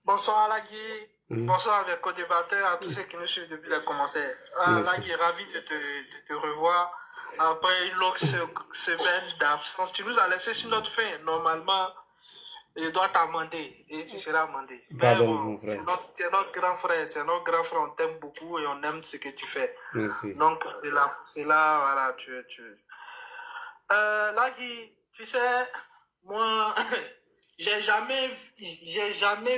Bonsoir Lagui, bonsoir les co-débatteurs, à tous ceux qui nous suivent depuis le commentaire. Lagui, ravi de te revoir après une longue semaine d'absence. Tu nous as laissé sur notre fin. Normalement, je dois t'amender et tu seras amendé. Pardon, mon frère. Tu es notre grand frère, on t'aime beaucoup et on aime ce que tu fais. Merci. Donc c'est là, voilà, Lagui, tu sais, moi, j'ai jamais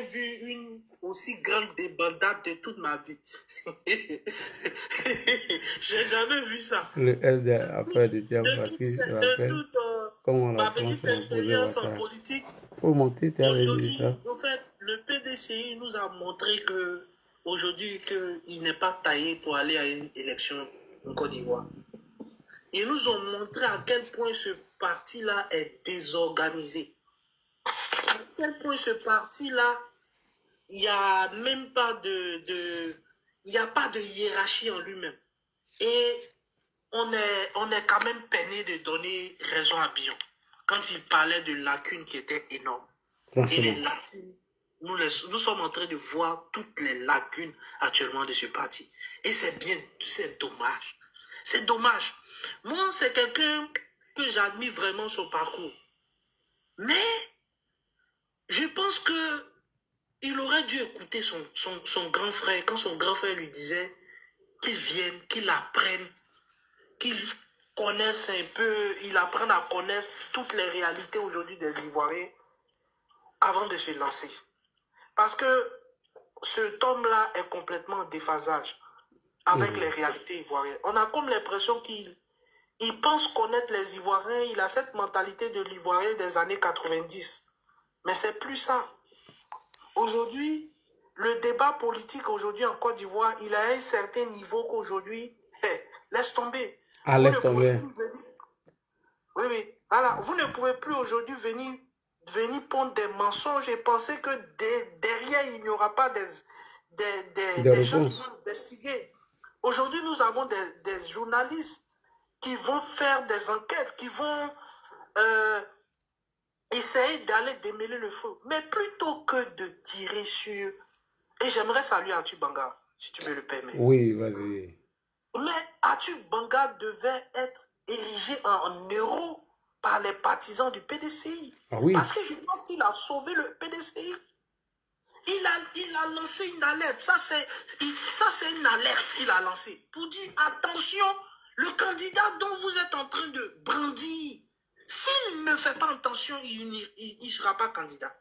vu une aussi grande débandade de toute ma vie. J'ai jamais vu ça. Le LDR après de Thiam parce qu'il rappelle comment la ma France petite a imposé expérience en Ouattara. politique. Faut monter, tu avais dit Aujourd'hui, ça. en fait, le PDCI nous a montré que aujourd'hui qu'il n'est pas taillé pour aller à une élection en Côte d'Ivoire. Ils nous ont montré à quel point ce parti-là est désorganisé. À quel point ce parti-là, il n'y a même pas il n'y a pas de hiérarchie en lui-même. Et on est quand même peiné de donner raison à Bion quand il parlait de lacunes qui étaient énormes. Et les lacunes, nous sommes en train de voir toutes les lacunes actuellement de ce parti. Et c'est dommage. C'est dommage. Moi, c'est quelqu'un que j'admire vraiment son parcours. Mais je pense que il aurait dû écouter son grand frère quand son grand frère lui disait qu'il vienne, qu'il apprenne, qu'il connaisse un peu, il apprenne à connaître toutes les réalités aujourd'hui des Ivoiriens avant de se lancer. Parce que cet homme-là est complètement en déphasage avec les réalités ivoiriennes. On a comme l'impression qu'il pense connaître les Ivoiriens, il a cette mentalité de l'Ivoirien des années 90. Mais c'est plus ça. Aujourd'hui, le débat politique aujourd'hui en Côte d'Ivoire, il a un certain niveau qu'aujourd'hui, laisse tomber. Ah, laisse tomber. Oui, oui. Voilà. Vous ne pouvez plus aujourd'hui venir pondre des mensonges et penser que derrière, il n'y aura pas des gens qui vont investiguer. Aujourd'hui, nous avons des journalistes qui vont faire des enquêtes, qui vont essayer d'aller démêler le feu. Mais plutôt que de tirer sur... Et j'aimerais saluer Atu Banga, si tu me le permets. Oui, vas-y. Mais Atu Banga devait être érigé en héros par les partisans du PDCI. Ah oui. Parce que je pense qu'il a sauvé le PDCI. Il a lancé une alerte. Ça, c'est une alerte qu'il a lancée. Pour dire, attention, le candidat dont vous êtes en train de brandir, s'il ne fait pas attention, il ne sera pas candidat.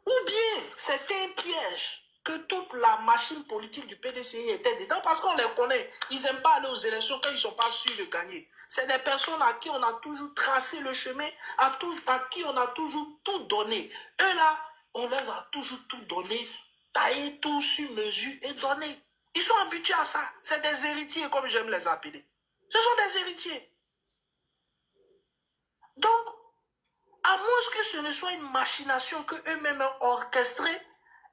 Ou bien, c'était un piège que toute la machine politique du PDCI était dedans parce qu'on les connaît. Ils n'aiment pas aller aux élections quand ils ne sont pas sûrs de gagner. C'est des personnes à qui on a toujours tracé le chemin, à qui on a toujours tout donné. Eux là, on les a toujours tout donné, taillé tout sur mesure et donné. Ils sont habitués à ça. C'est des héritiers, comme j'aime les appeler. Ce sont des héritiers. Donc, à moins que ce ne soit une machination qu'eux-mêmes ont orchestrée,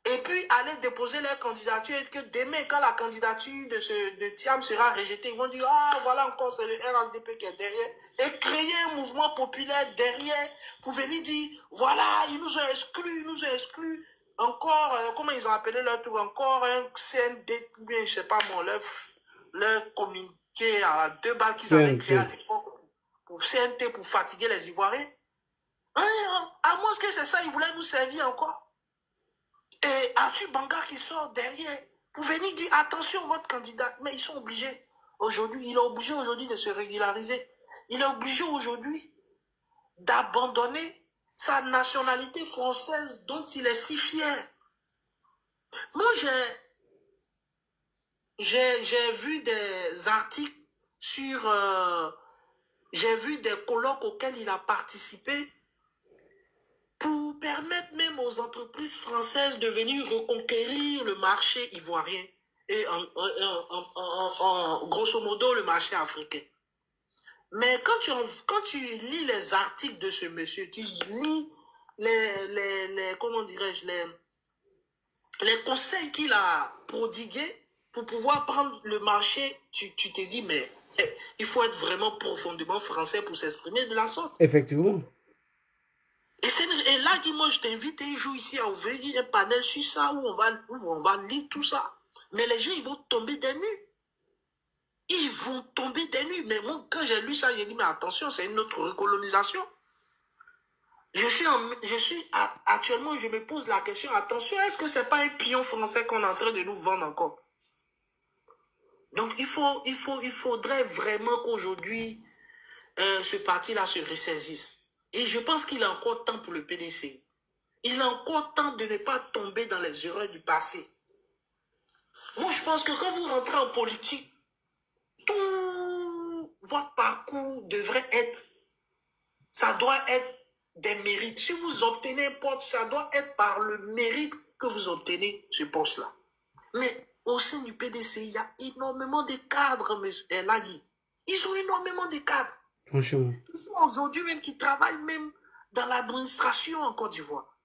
et puis aller déposer leur candidature, et que demain, quand la candidature de Thiam sera rejetée, ils vont dire, ah, voilà encore, c'est le RHDP qui est derrière, et créer un mouvement populaire derrière, pour venir dire, voilà, ils nous ont exclus, encore, comment ils ont appelé leur tour, encore un CND, ou bien, je sais pas moi, leur communiqué à 2 balles qu'ils avaient créé à l'époque, pour CNT, pour fatiguer les Ivoiriens. À moins que c'est ça, ils voulaient nous servir encore. Et Atu Banga qui sort derrière pour venir dire attention votre candidat. Mais ils sont obligés. Aujourd'hui, il est obligé aujourd'hui de se régulariser. Il est obligé aujourd'hui d'abandonner sa nationalité française dont il est si fier. Moi, j'ai vu des articles sur... j'ai vu des colloques auxquels il a participé pour permettre même aux entreprises françaises de venir reconquérir le marché ivoirien et grosso modo le marché africain. Mais quand tu lis les articles de ce monsieur, tu lis comment dirais-je, les conseils qu'il a prodigués pour pouvoir prendre le marché, tu te dis, mais il faut être vraiment profondément français pour s'exprimer de la sorte. Effectivement. Et là, moi, je t'invite un jour ici à ouvrir un panel sur ça où on va lire tout ça. Mais les gens, ils vont tomber des nues. Ils vont tomber des nues. Mais moi, quand j'ai lu ça, j'ai dit, mais attention, c'est une autre recolonisation. Actuellement, je me pose la question, attention, est-ce que c'est pas un pion français qu'on est en train de nous vendre encore? Donc, il faudrait vraiment qu'aujourd'hui, ce parti-là se ressaisisse. Et je pense qu'il est encore temps pour le PDC. Il est encore temps de ne pas tomber dans les erreurs du passé. Moi, je pense que quand vous rentrez en politique, tout votre parcours devrait être, ça doit être des mérites. Si vous obtenez un poste, ça doit être par le mérite que vous obtenez ce poste-là. Mais au sein du PDC, il y a énormément de cadres, M. Lagui. Ils ont énormément de cadres. Franchement. Aujourd'hui même qui travaillent même dans l'administration en Côte d'Ivoire.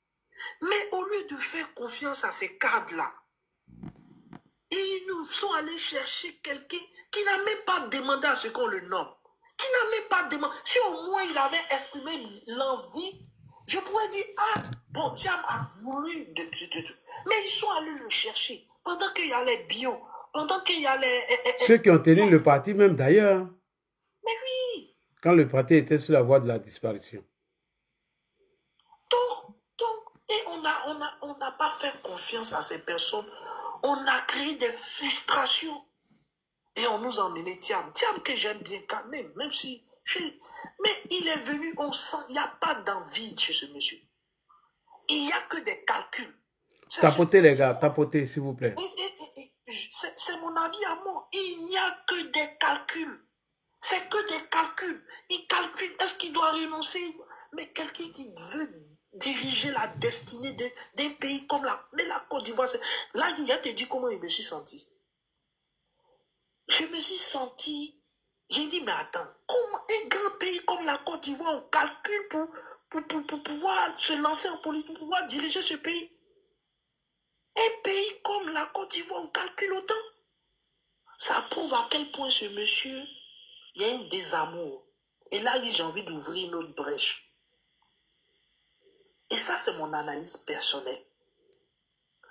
Mais au lieu de faire confiance à ces cadres-là, ils nous sont allés chercher quelqu'un qui n'a même pas demandé à ce qu'on le nomme. Qui n'a même pas demandé. Si au moins il avait exprimé l'envie, je pourrais dire, ah, bon, Thiam a voulu mais ils sont allés le chercher. Pendant qu'il y a les Bion, pendant qu'il y a les... Ceux qui ont tenu le parti même d'ailleurs. Mais oui. Quand le parti était sur la voie de la disparition. Et on n'a pas fait confiance à ces personnes. On a créé des frustrations. Et on nous a emmené Thiam. Thiam que j'aime bien quand même, même si... Mais il est venu, on sent, il n'y a pas d'envie chez ce monsieur. Il n'y a que des calculs. Tapotez les gars, tapotez s'il vous plaît. C'est mon avis à moi. Il n'y a que des calculs. C'est que des calculs. Il calcule, est-ce qu'il doit renoncer? Mais quelqu'un qui veut diriger la destinée d'un pays comme la Côte d'Ivoire, là, il a te dit comment il me suis senti. Je me suis senti, j'ai dit, mais attends, comment un grand pays comme la Côte d'Ivoire, on calcule pour pouvoir se lancer en politique, pour pouvoir diriger ce pays? Un pays comme la Côte d'Ivoire, on calcule autant? Ça prouve à quel point ce monsieur, il y a un désamour. Et là, j'ai envie d'ouvrir une autre brèche. Et ça, c'est mon analyse personnelle.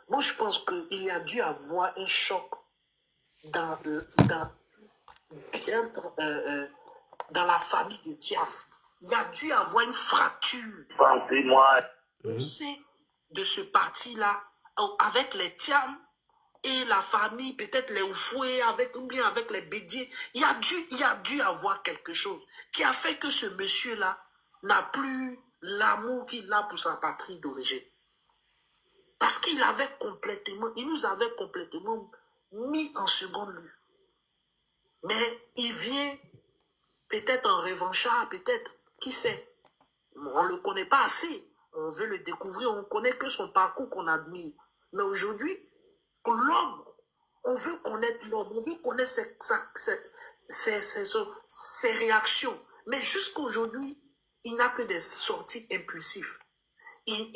Moi, je pense qu'il y a dû avoir un choc dans la famille de Thiam. Il y a dû avoir une fracture. Pensez-moi. De ce parti-là, avec les Thiam et la famille, peut-être les Oufoué, ou bien avec les Bédier. Il y a dû avoir quelque chose qui a fait que ce monsieur-là n'a plus l'amour qu'il a pour sa patrie d'origine. Parce qu'il nous avait complètement mis en seconde lieu. Mais il vient peut-être en revanchard, peut-être, qui sait. On ne le connaît pas assez. On veut le découvrir, on ne connaît que son parcours qu'on admire. Mais aujourd'hui, l'homme, on veut connaître l'homme, on veut connaître ses réactions. Mais jusqu'à aujourd'hui, il n'a que des sorties impulsives. Il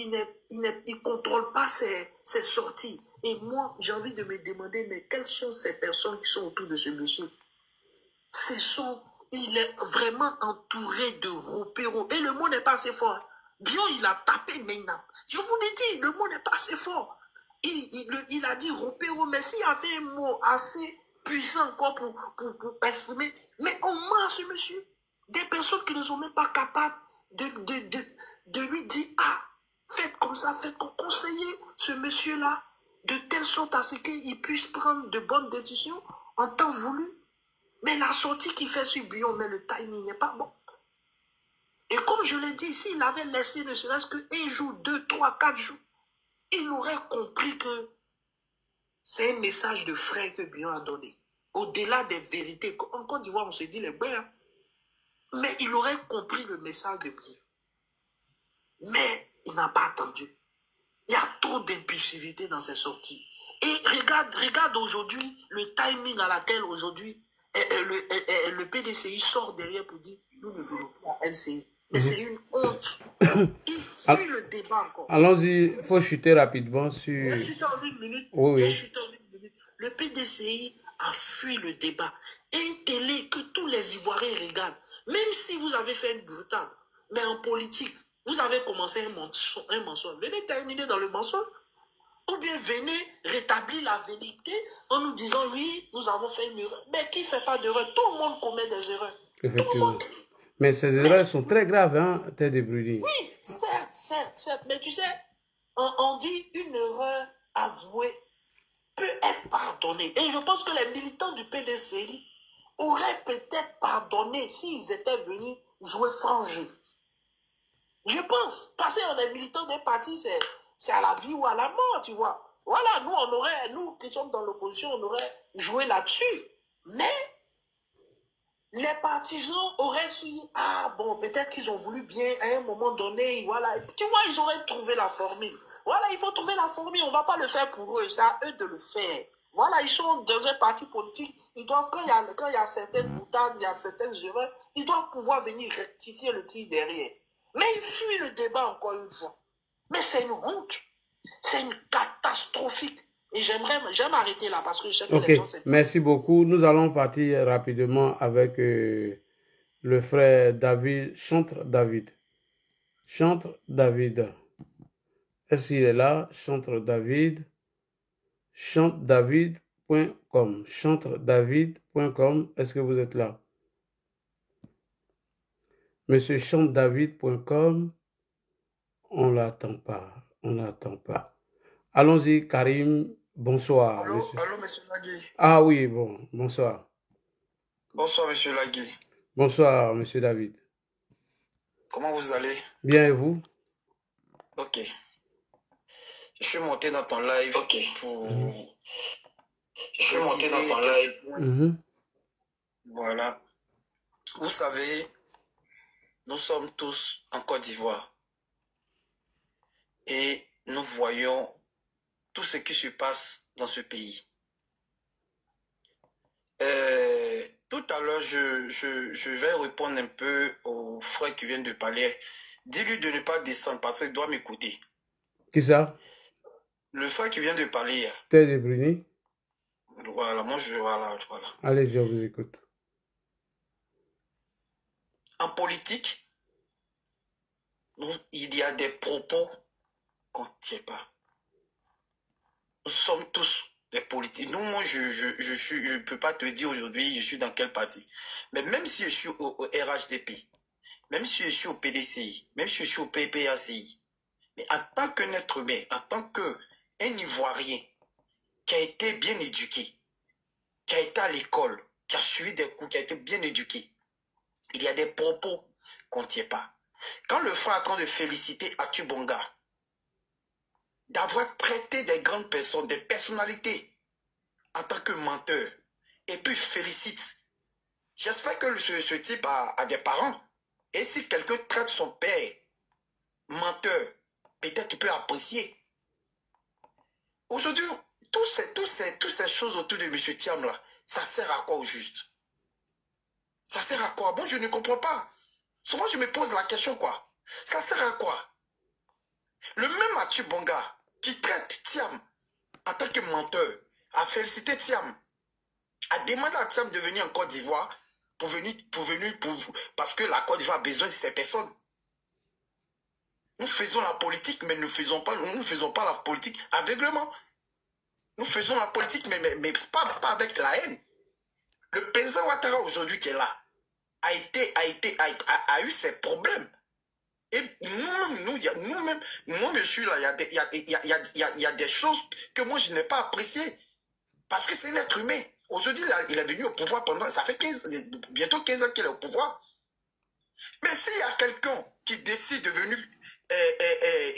ne contrôle pas ses sorties. Et moi, j'ai envie de me demander, mais quelles sont ces personnes qui sont autour de ce monsieur? Il est vraiment entouré de repéros. Et le mot n'est pas assez fort. Bien, il a tapé, mais il n'a... Je vous l'ai dit, le mot n'est pas assez fort. Il a dit repéros, mais s'il y avait un mot assez puissant encore pour exprimer, mais on ment à ce monsieur. Des personnes qui ne sont même pas capables de lui dire, ah, faites comme ça, faites comme conseiller ce monsieur-là, de telle sorte à ce qu'il puisse prendre de bonnes décisions en temps voulu. Mais la sortie qu'il fait sur Bion, mais le timing n'est pas bon. Et comme je l'ai dit, s'il avait laissé ne serait-ce qu'un jour, 2, 3, 4 jours, il aurait compris que c'est un message de frère que Bion a donné. Au-delà des vérités. En Côte d'Ivoire, on se dit les bons. Mais il aurait compris le message de Bion. Mais il n'a pas attendu. Il y a trop d'impulsivité dans ses sorties. Et regarde aujourd'hui le timing à laquelle aujourd'hui le PDCI sort derrière pour dire nous ne voulons pas LCI. Mais c'est une honte. Il fuit le débat encore. Allons-y, il faut chuter rapidement sur... J'ai chuté en une minute. Oui, J'ai oui. chuté en une minute. Le PDCI a fui le débat. Et une télé que tous les Ivoiriens regardent. Même si vous avez fait une boutade, mais en politique, vous avez commencé un mensonge. Venez terminer dans le mensonge. Ou bien venez rétablir la vérité en nous disant oui, nous avons fait une erreur. Mais qui ne fait pas d'erreur? Tout le monde commet des erreurs. Effectivement. Mais ces erreurs sont très graves, hein, Ted de Bruni. Oui, certes. Mais tu sais, on dit une erreur avouée peut être pardonnée. Et je pense que les militants du PDCI auraient peut-être pardonné s'ils étaient venus jouer franc jeu. Je pense. Parce qu'on est militants des partis, c'est à la vie ou à la mort, tu vois. Voilà, nous qui sommes dans l'opposition, on aurait joué là-dessus. Mais les partisans auraient su, ah bon, peut-être qu'ils ont voulu bien à un moment donné, voilà. Tu vois, ils auraient trouvé la formule. Voilà, il faut trouver la formule, on ne va pas le faire pour eux, c'est à eux de le faire. Voilà, ils sont dans un parti politique, ils doivent, quand il y a certaines boutades, il y a certaines erreurs, ils doivent pouvoir venir rectifier le tir derrière. Mais ils fuient le débat encore une fois. Mais c'est une honte. C'est une catastrophique. Et j'aime arrêter là parce que je sais que les gens... Merci beaucoup. Nous allons partir rapidement avec le frère David, Chantre David. Chantre David. Est-ce qu'il est là? Chantre David. chantedavid.com. chantedavid.com. Est-ce que vous êtes là? Monsieur chantedavid.com. On l'attend pas. On l'attend pas. Allons-y, Karim. Bonsoir. Allô, monsieur. Allô, monsieur Lagui. Ah oui, bon, bonsoir. Bonsoir, monsieur Lagui. Bonsoir, monsieur David. Comment vous allez? Bien, et vous? Ok. Je suis monté dans ton live pour... Je suis monté dans ton live. Voilà. Vous savez, nous sommes tous en Côte d'Ivoire. Et nous voyons tout ce qui se passe dans ce pays. Tout à l'heure, je vais répondre un peu au frère qui vient de parler. Dis-lui de ne pas descendre parce qu'il doit m'écouter. Qui ça? Le frère qui vient de parler hier. Ted de Bruni. Voilà, moi voilà. Allez-y, je vous écoute. En politique, il y a des propos qu'on ne tient pas. Nous sommes tous des politiques. Nous, moi, je ne peux pas te dire aujourd'hui, je suis dans quel parti. Mais même si je suis au RHDP, même si je suis au PDCI, même si je suis au PPACI, mais en tant qu'un être humain, en tant qu'un Ivoirien qui a été bien éduqué, qui a été à l'école, qui a suivi des cours, qui a été bien éduqué, il y a des propos qu'on ne tient pas. Quand le frère est en train de féliciter Atu Bonga, d'avoir traité des grandes personnes, des personnalités, en tant que menteur, et puis félicite. J'espère que ce type a des parents. Et si quelqu'un traite son père menteur, peut-être tu peux apprécier. Aujourd'hui, toutes ces choses autour de M. Thiam là, ça sert à quoi au juste? Ça sert à quoi? Moi, je ne comprends pas. Souvent, je me pose la question, quoi. Ça sert à quoi? Le même Atu Bonga qui traite Thiam en tant que menteur, a félicité Thiam, a demandé à Thiam de venir en Côte d'Ivoire parce que la Côte d'Ivoire a besoin de ces personnes. Nous faisons la politique, mais nous ne faisons pas la politique aveuglement. Nous faisons la politique, mais pas avec la haine. Le président Ouattara aujourd'hui qui est là a eu ses problèmes. Et nous-mêmes, moi je suis là, il y a des choses que moi je n'ai pas appréciées. Parce que c'est un être humain. Aujourd'hui, il est venu au pouvoir pendant, ça fait bientôt 15 ans qu'il est au pouvoir. Mais s'il y a quelqu'un qui décide de venir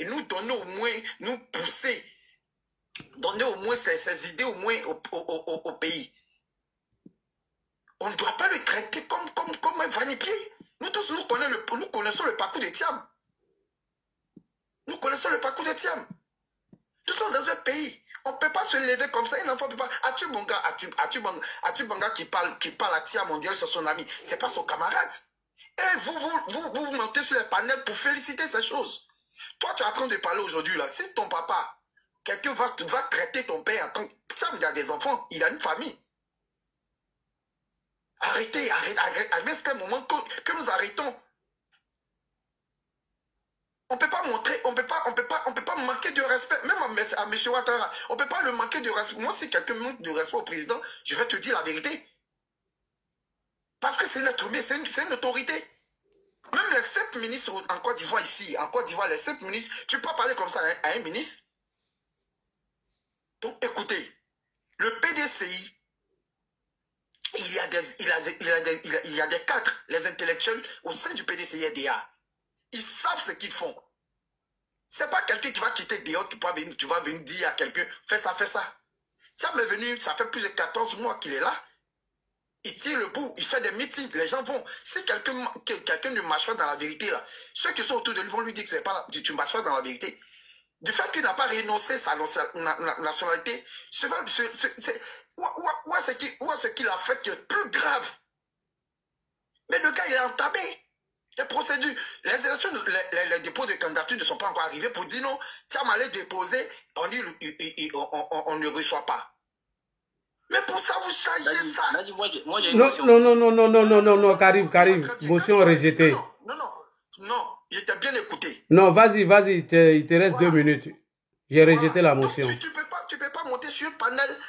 nous donner au moins, nous pousser, donner au moins ses idées au moins au pays, on ne doit pas le traiter comme un vanipier. Nous tous, nous connaissons le parcours de Thiam. Nous connaissons le parcours de Thiam. Nous sommes dans un pays. On ne peut pas se lever comme ça. Un enfant ne peut pas. Atubanga qui parle à Thiam, on dirait c'est son ami. Ce n'est pas son camarade. Et vous montez sur les panels pour féliciter ces choses. Toi, tu es en train de parler aujourd'hui, là. Si ton papa, quelqu'un va traiter ton père, Thiam, il a des enfants, il a une famille. Arrêtez, c'est un moment que nous arrêtons. On ne peut pas montrer, on peut pas manquer de respect, même à M. Ouattara, on ne peut pas le manquer de respect. Moi, si quelqu'un manque de respect au président, je vais te dire la vérité. Parce que c'est un être humain, c'est une autorité. Même les 7 ministres en Côte d'Ivoire ici, en Côte d'Ivoire, les 7 ministres, tu peux pas parler comme ça à un ministre. Donc écoutez, le PDCI, il y a des cadres, les intellectuels au sein du PDCI-DA. Ils savent ce qu'ils font. C'est pas quelqu'un qui va quitter dehors, tu vas venir dire à quelqu'un, fais ça, fais ça. Ça m'est venu, ça fait plus de 14 mois qu'il est là. Il tire le bout, il fait des meetings, les gens vont. Si quelqu'un ne marche pas dans la vérité, là, ceux qui sont autour de lui vont lui dire que tu ne marches pas dans la vérité. Du fait qu'il n'a pas renoncé sa nationalité, où est-ce qu'il a fait qui est plus grave? Mais le gars, il a entamé les procédures. Les élections, les dépôts de candidature ne sont pas encore arrivés pour dire non, tiens, allez déposer, on ne reçoit pas. Mais pour ça, vous changez ça. Non, Karim, motion rejetée. Non, je t'ai bien écouté. Non, vas-y, il te reste 2 minutes. J'ai rejeté la motion. Donc, tu peux pas monter sur un panel,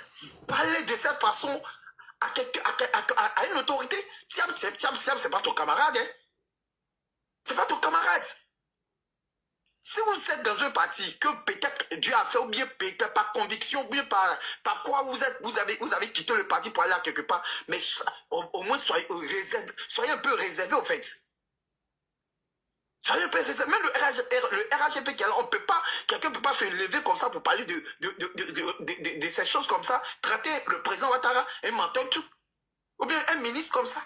parler de cette façon à une autorité. Thiam, c'est pas ton camarade. Hein? C'est pas ton camarade. Si vous êtes dans un parti que peut-être Dieu a fait, ou bien peut-être par conviction, ou bien par quoi vous avez quitté le parti pour aller à quelque part, mais au moins soyez un peu réservé au fait. Soyez un peu réservé. Même le RHP qui est là, quelqu'un ne peut pas se lever comme ça pour parler de ces choses comme ça, traiter le président Ouattara, un menteur, tout. Ou bien un ministre comme ça.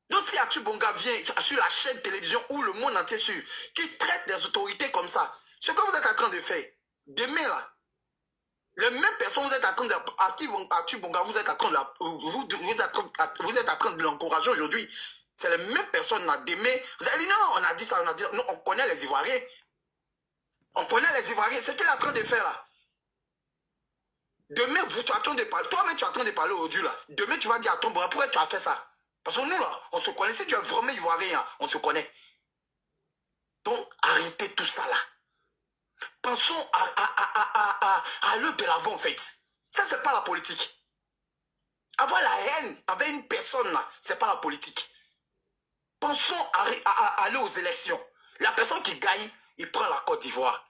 Donc si Atubonga vient sur la chaîne de télévision ou le monde entier sur, qui traite des autorités comme ça, ce que vous êtes en train de faire, demain là, les mêmes personnes, vous êtes en train de... Atubonga, vous êtes en train de l'encourager aujourd'hui. C'est les mêmes personnes là, demain. Vous avez dit non, on a dit ça, non, on connaît les Ivoiriens. On connaît les Ivoiriens, c'est ce qu'il est en train de faire là. Demain, tu es en train de parler, toi-même tu es en train de parler au Dieu là. Demain tu vas dire à ton bras, pourquoi tu as fait ça? Parce que nous, là, on se connaît. Si tu es vraiment ivoirien, on se connaît. Donc, arrêtez tout ça, là. Pensons à l'heure de l'avant, en fait. Ça, c'est pas la politique. Avoir la haine avec une personne, là, c'est pas la politique. Pensons à aller aux élections. La personne qui gagne, il prend la Côte d'Ivoire.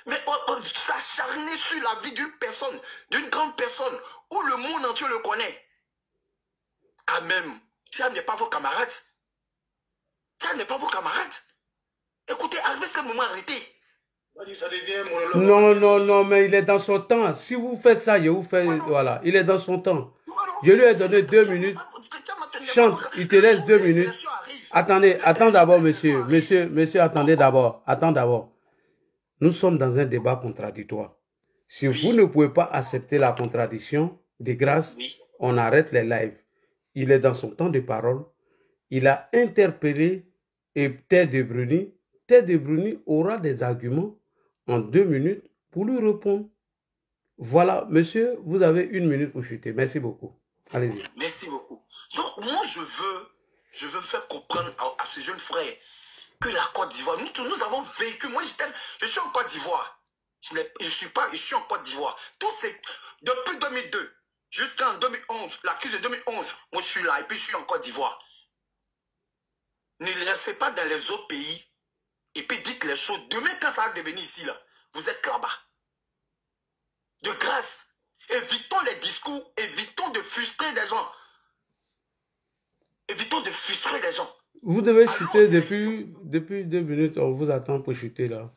Mais on s'acharner sur la vie d'une personne, d'une grande personne, où le monde entier le connaît. Quand même. Thiam n'est pas vos camarades. Thiam n'est pas vos camarades. Écoutez, arrivez ce moment, arrêtez. Ça devient monologue. Non, mais il est dans son temps. Si vous faites ça, je vous fais... Voilà, il est dans son temps. Je lui ai donné 2 minutes. Chante, il te laisse 2 minutes. Attendez d'abord, monsieur. Monsieur, attendez d'abord. Attends d'abord. Nous sommes dans un débat contradictoire. Si vous ne pouvez pas accepter la contradiction, de grâce, on arrête les lives. Il est dans son temps de parole. Il a interpellé Ted de Bruni. Ted de Bruni aura des arguments en 2 minutes pour lui répondre. Voilà, monsieur, vous avez 1 minute pour chuter. Merci beaucoup. Allez-y. Merci beaucoup. Donc, moi, je veux faire comprendre à ce jeune frère que la Côte d'Ivoire, nous avons vécu. Moi, je suis en Côte d'Ivoire. Je suis en Côte d'Ivoire. Depuis 2002. Jusqu'en 2011, la crise de 2011, moi je suis là et puis je suis en Côte d'Ivoire. Ne restez pas dans les autres pays et puis dites les choses. Demain, quand ça va devenir ici, là, vous êtes là-bas. De grâce, évitons les discours, évitons de frustrer des gens. Évitons de frustrer les gens. Vous devez chuter depuis 2 minutes. On vous attend pour chuter là.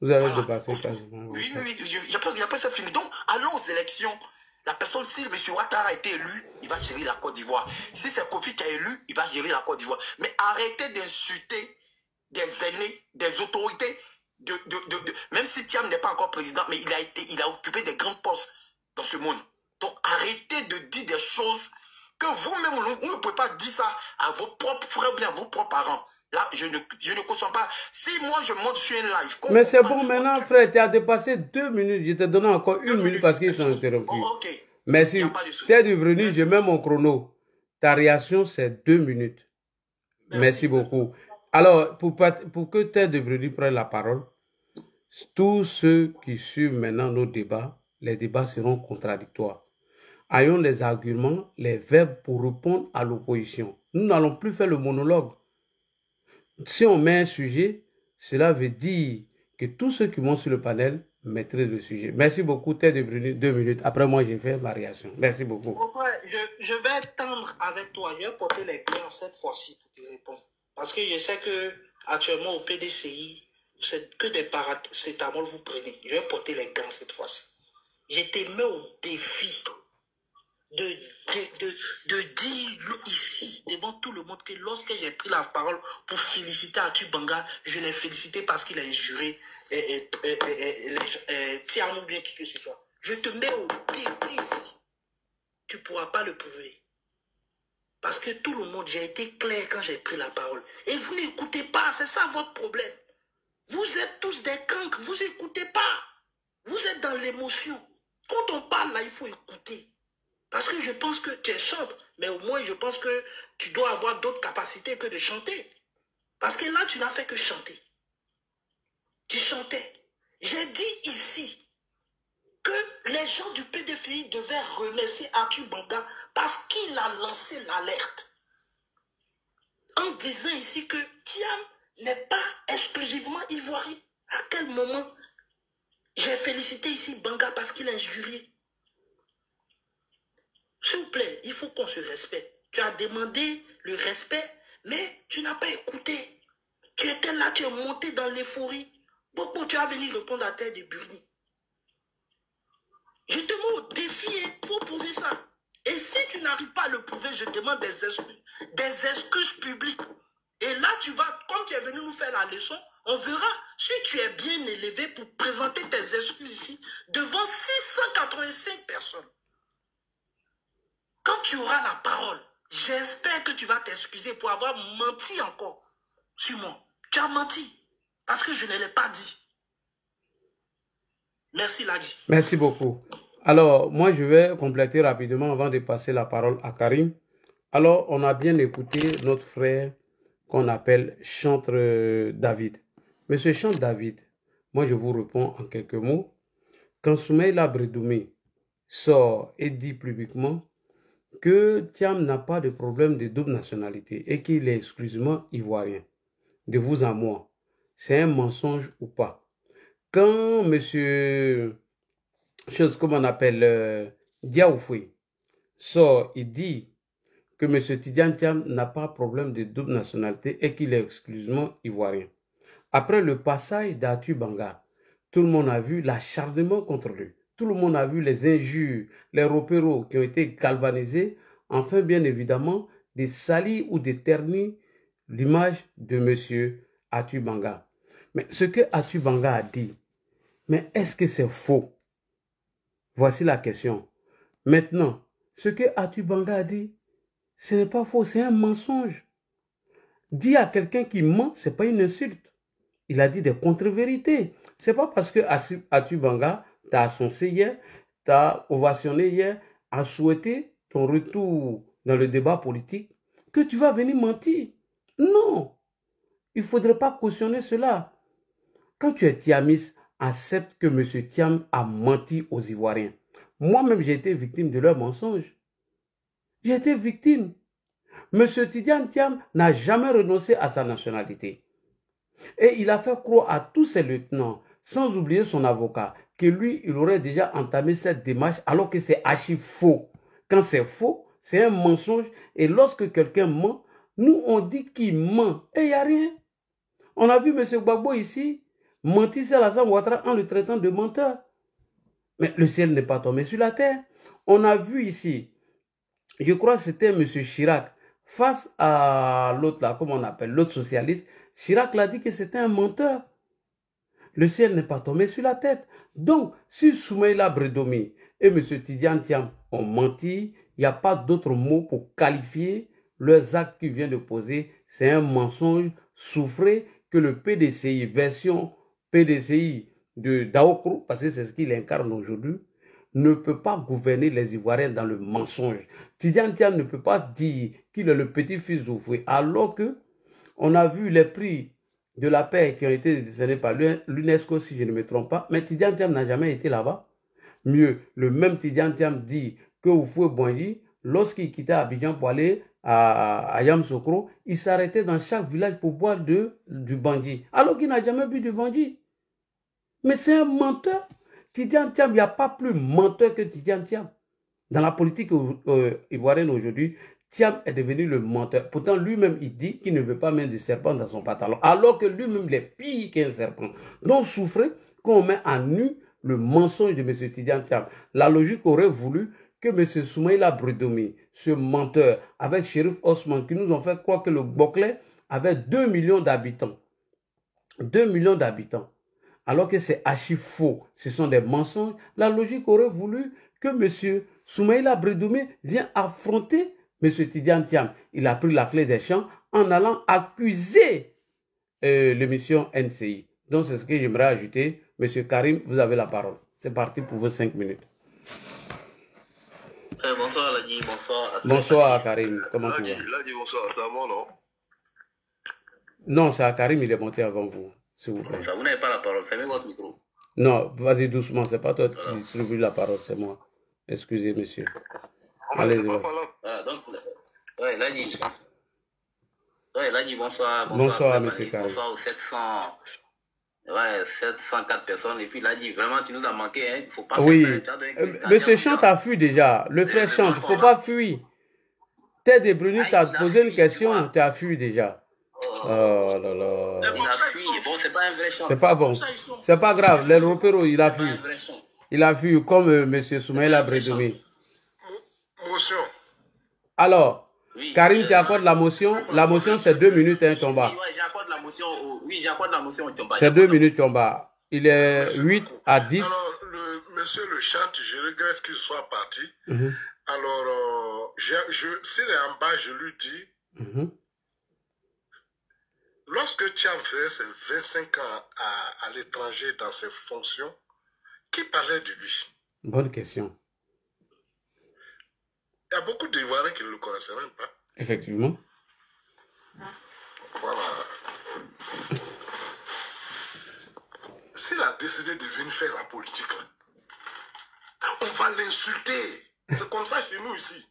Vous avez dépassé quasiment. Oui, j'ai pas ça fini. Donc, allons aux élections. La personne, si M. Ouattara a été élu, il va gérer la Côte d'Ivoire. Si c'est Kofi qui a élu, il va gérer la Côte d'Ivoire. Mais arrêtez d'insulter des aînés, des autorités. Même si Thiam n'est pas encore président, mais il a occupé des grands postes dans ce monde. Donc, arrêtez de dire des choses que vous-même, vous ne pouvez pas dire ça à vos propres frères, bien à vos propres parents. Là, je ne consomme pas. Si moi, je monte sur une live... Mais c'est bon, maintenant, frère, tu as dépassé 2 minutes. Je t'ai donné encore 1 minute parce qu'ils sont interrompus. Bon, ok. Merci. T'es devenu, je mets mon chrono. Ta réaction, c'est 2 minutes. Merci beaucoup. Alors, pour que Ted de Bruni prenne la parole, tous ceux qui suivent maintenant nos débats, les débats seront contradictoires. Ayons les arguments, les verbes pour répondre à l'opposition. Nous n'allons plus faire le monologue. Si on met un sujet, cela veut dire que tous ceux qui vont sur le panel maîtrisent le sujet. Merci beaucoup, Ted de Bruni, 2 minutes. Après moi, j'ai fait ma réaction. Merci beaucoup. Bon, frère, je vais tendre avec toi. Je vais porter les clients cette fois-ci pour te répondre. Parce que je sais que actuellement au PDCI, c'est que des paracétamol vous prenez. Je vais porter les gants cette fois-ci. Je te mets au défi de dire ici, devant tout le monde, que lorsque j'ai pris la parole pour féliciter Atu Banga, je l'ai félicité parce qu'il a injuré Thiam ou bien qui que ce soit. Je te mets au défi ici. Tu ne pourras pas le prouver. Parce que tout le monde, j'ai été clair quand j'ai pris la parole. Et vous n'écoutez pas, c'est ça votre problème. Vous êtes tous des cancres, vous n'écoutez pas. Vous êtes dans l'émotion. Quand on parle là, il faut écouter. Parce que je pense que tu es chanteur, mais au moins je pense que tu dois avoir d'autres capacités que de chanter. Parce que là, tu n'as fait que chanter. Tu chantais. J'ai dit ici que les gens du PDFI devaient remercier Atu Banga parce qu'il a lancé l'alerte. En disant ici que Thiam n'est pas exclusivement ivoirien. À quel moment j'ai félicité ici Banga parce qu'il a injurié? S'il vous plaît, il faut qu'on se respecte. Tu as demandé le respect, mais tu n'as pas écouté. Tu étais là, tu es monté dans l'euphorie. Donc, tu as venu répondre à Ted de Bruni. Je te mets au défi pour prouver ça. Et si tu n'arrives pas à le prouver, je demande des excuses publiques. Et là, tu vas, comme tu es venu nous faire la leçon, on verra si tu es bien élevé pour présenter tes excuses ici devant 685 personnes. Quand tu auras la parole, j'espère que tu vas t'excuser pour avoir menti encore sur moi. Tu as menti parce que je ne l'ai pas dit. Merci, Ladi. Merci beaucoup. Alors, moi, je vais compléter rapidement avant de passer la parole à Karim. Alors, on a bien écouté notre frère qu'on appelle Chantre David. Monsieur Chantre David, moi, je vous réponds en quelques mots. Quand Soumaïla Bredoumi sort et dit publiquement que Thiam n'a pas de problème de double nationalité et qu'il est exclusivement ivoirien, de vous à moi, c'est un mensonge ou pas? Quand monsieur, comme on appelle, Diaoufoué sort, il dit que monsieur Tidiane Thiam n'a pas de problème de double nationalité et qu'il est exclusivement ivoirien. Après le passage d'Atu Banga, tout le monde a vu l'acharnement contre lui. Tout le monde a vu les injures, les repéros qui ont été galvanisés, enfin bien évidemment, de salir ou de ternir l'image de M. Atu Banga. Mais ce que Atu Banga a dit, mais est-ce que c'est faux? Voici la question. Maintenant, ce que Atu Banga a dit, ce n'est pas faux, c'est un mensonge. Dire à quelqu'un qui ment, ce n'est pas une insulte. Il a dit des contre-vérités. Ce n'est pas parce que Atu Banga t'a ascensé hier, t'a ovationné hier, a souhaité ton retour dans le débat politique, que tu vas venir mentir. Non, il ne faudrait pas cautionner cela. Quand tu es thiamiste, accepte que M. Thiam a menti aux Ivoiriens. Moi-même, j'ai été victime de leurs mensonges. J'ai été victime. M. Tidiane Thiam n'a jamais renoncé à sa nationalité. Et il a fait croire à tous ses lieutenants, sans oublier son avocat, que lui, il aurait déjà entamé cette démarche alors que c'est archi faux. Quand c'est faux, c'est un mensonge. Et lorsque quelqu'un ment, Nous, on dit qu'il ment. Et il n'y a rien. On a vu M. Gbagbo ici mentir sur Alassane Ouattara en le traitant de menteur. Mais le ciel n'est pas tombé sur la terre. On a vu ici, je crois que c'était M. Chirac, face à l'autre là, comment on appelle, l'autre socialiste, Chirac l'a dit que c'était un menteur. Le ciel n'est pas tombé sur la tête. Donc, si Soumaïla Bredomi et M. Tidiane Thiam ont menti, il n'y a pas d'autre mot pour qualifier leurs actes qu'ils viennent de poser. C'est un mensonge souffré que le PDCI, version PDCI de Daokro, parce que c'est ce qu'il incarne aujourd'hui, ne peut pas gouverner les Ivoiriens dans le mensonge. Tidiane Thiam ne peut pas dire qu'il est le petit-fils d'Oufoué, alors que on a vu les prix de la paix qui ont été décernés par l'UNESCO, si je ne me trompe pas, mais Tidiane Thiam n'a jamais été là-bas. Mieux, le même Tidiane Thiam dit que Oufoué Boigny, lorsqu'il quittait Abidjan pour aller à Yamoussoukro, il s'arrêtait dans chaque village pour boire du Bangui, alors qu'il n'a jamais bu du Bangui. Mais c'est un menteur. Tidiane Thiam, il n'y a pas plus menteur que Tidiane Thiam. Dans la politique ivoirienne aujourd'hui, Thiam est devenu le menteur. Pourtant, lui-même, il dit qu'il ne veut pas mettre de serpent dans son pantalon, alors que lui-même, il est pire qu'un serpent. Donc, souffrez qu'on met à nu le mensonge de M. Tidiane Thiam. La logique aurait voulu que M. Soumaïla Bredomi, ce menteur, avec Chérif Osman, qui nous ont fait croire que le Boclé avait 2 millions d'habitants. 2 millions d'habitants. Alors que c'est archi faux, ce sont des mensonges. La logique aurait voulu que M. Soumaïla Bredomi vienne affronter M. Tidiane Thiam. Il a pris la clé des champs en allant accuser l'émission NCI. Donc c'est ce que j'aimerais ajouter. M. Karim, vous avez la parole. C'est parti pour vos 5 minutes. Bonsoir Ladi, bonsoir. Bonsoir Karim, comment tu vas? Ladi, bonsoir, c'est à moi, non? Non, c'est à Karim, il est monté avant vous, s'il vous plaît. Ça, vous n'avez pas la parole, fermez votre micro. Non, vas-y doucement, c'est pas toi qui distribue la parole, c'est moi. Excusez, monsieur. Allez-y. Voilà, donc, ouais, Ladi. Ouais, Ladi, bonsoir. Bonsoir, monsieur Karim. Bonsoir aux 704 personnes. Et puis Ladi, vraiment, tu nous as manqué, hein. Il faut pas oui. Monsieur Chante a fui déjà. Le frère Chante, il ne faut pas fuir. Ted Bruni t'a posé une question, tu as fui déjà. Oh là là. Il a fui. Bon, c'est pas un vrai chant. C'est pas bon. C'est pas grave. Les repéros, il a fui. Il a fui comme M. Soumaïla Bredomi. Motion. Alors, oui, Karim, tu accordes la motion. La motion, c'est 2 minutes, hein, Tomba. Oui, j'accorde la motion. Oui, j'accorde la motion au Tomba. C'est 2 minutes, Tomba. Il est 8 à 10. Alors, monsieur le chante, je regrette qu'il soit parti. Alors, s'il est en bas, je lui dis, lorsque Thiam faisait ses 25 ans à l'étranger dans ses fonctions, qui parlait de lui? Bonne question. Il y a beaucoup d'Ivoiriens qui ne le connaissaient même pas. Effectivement. Voilà. S'il a décidé de venir faire la politique, on va l'insulter. C'est comme ça chez nous ici.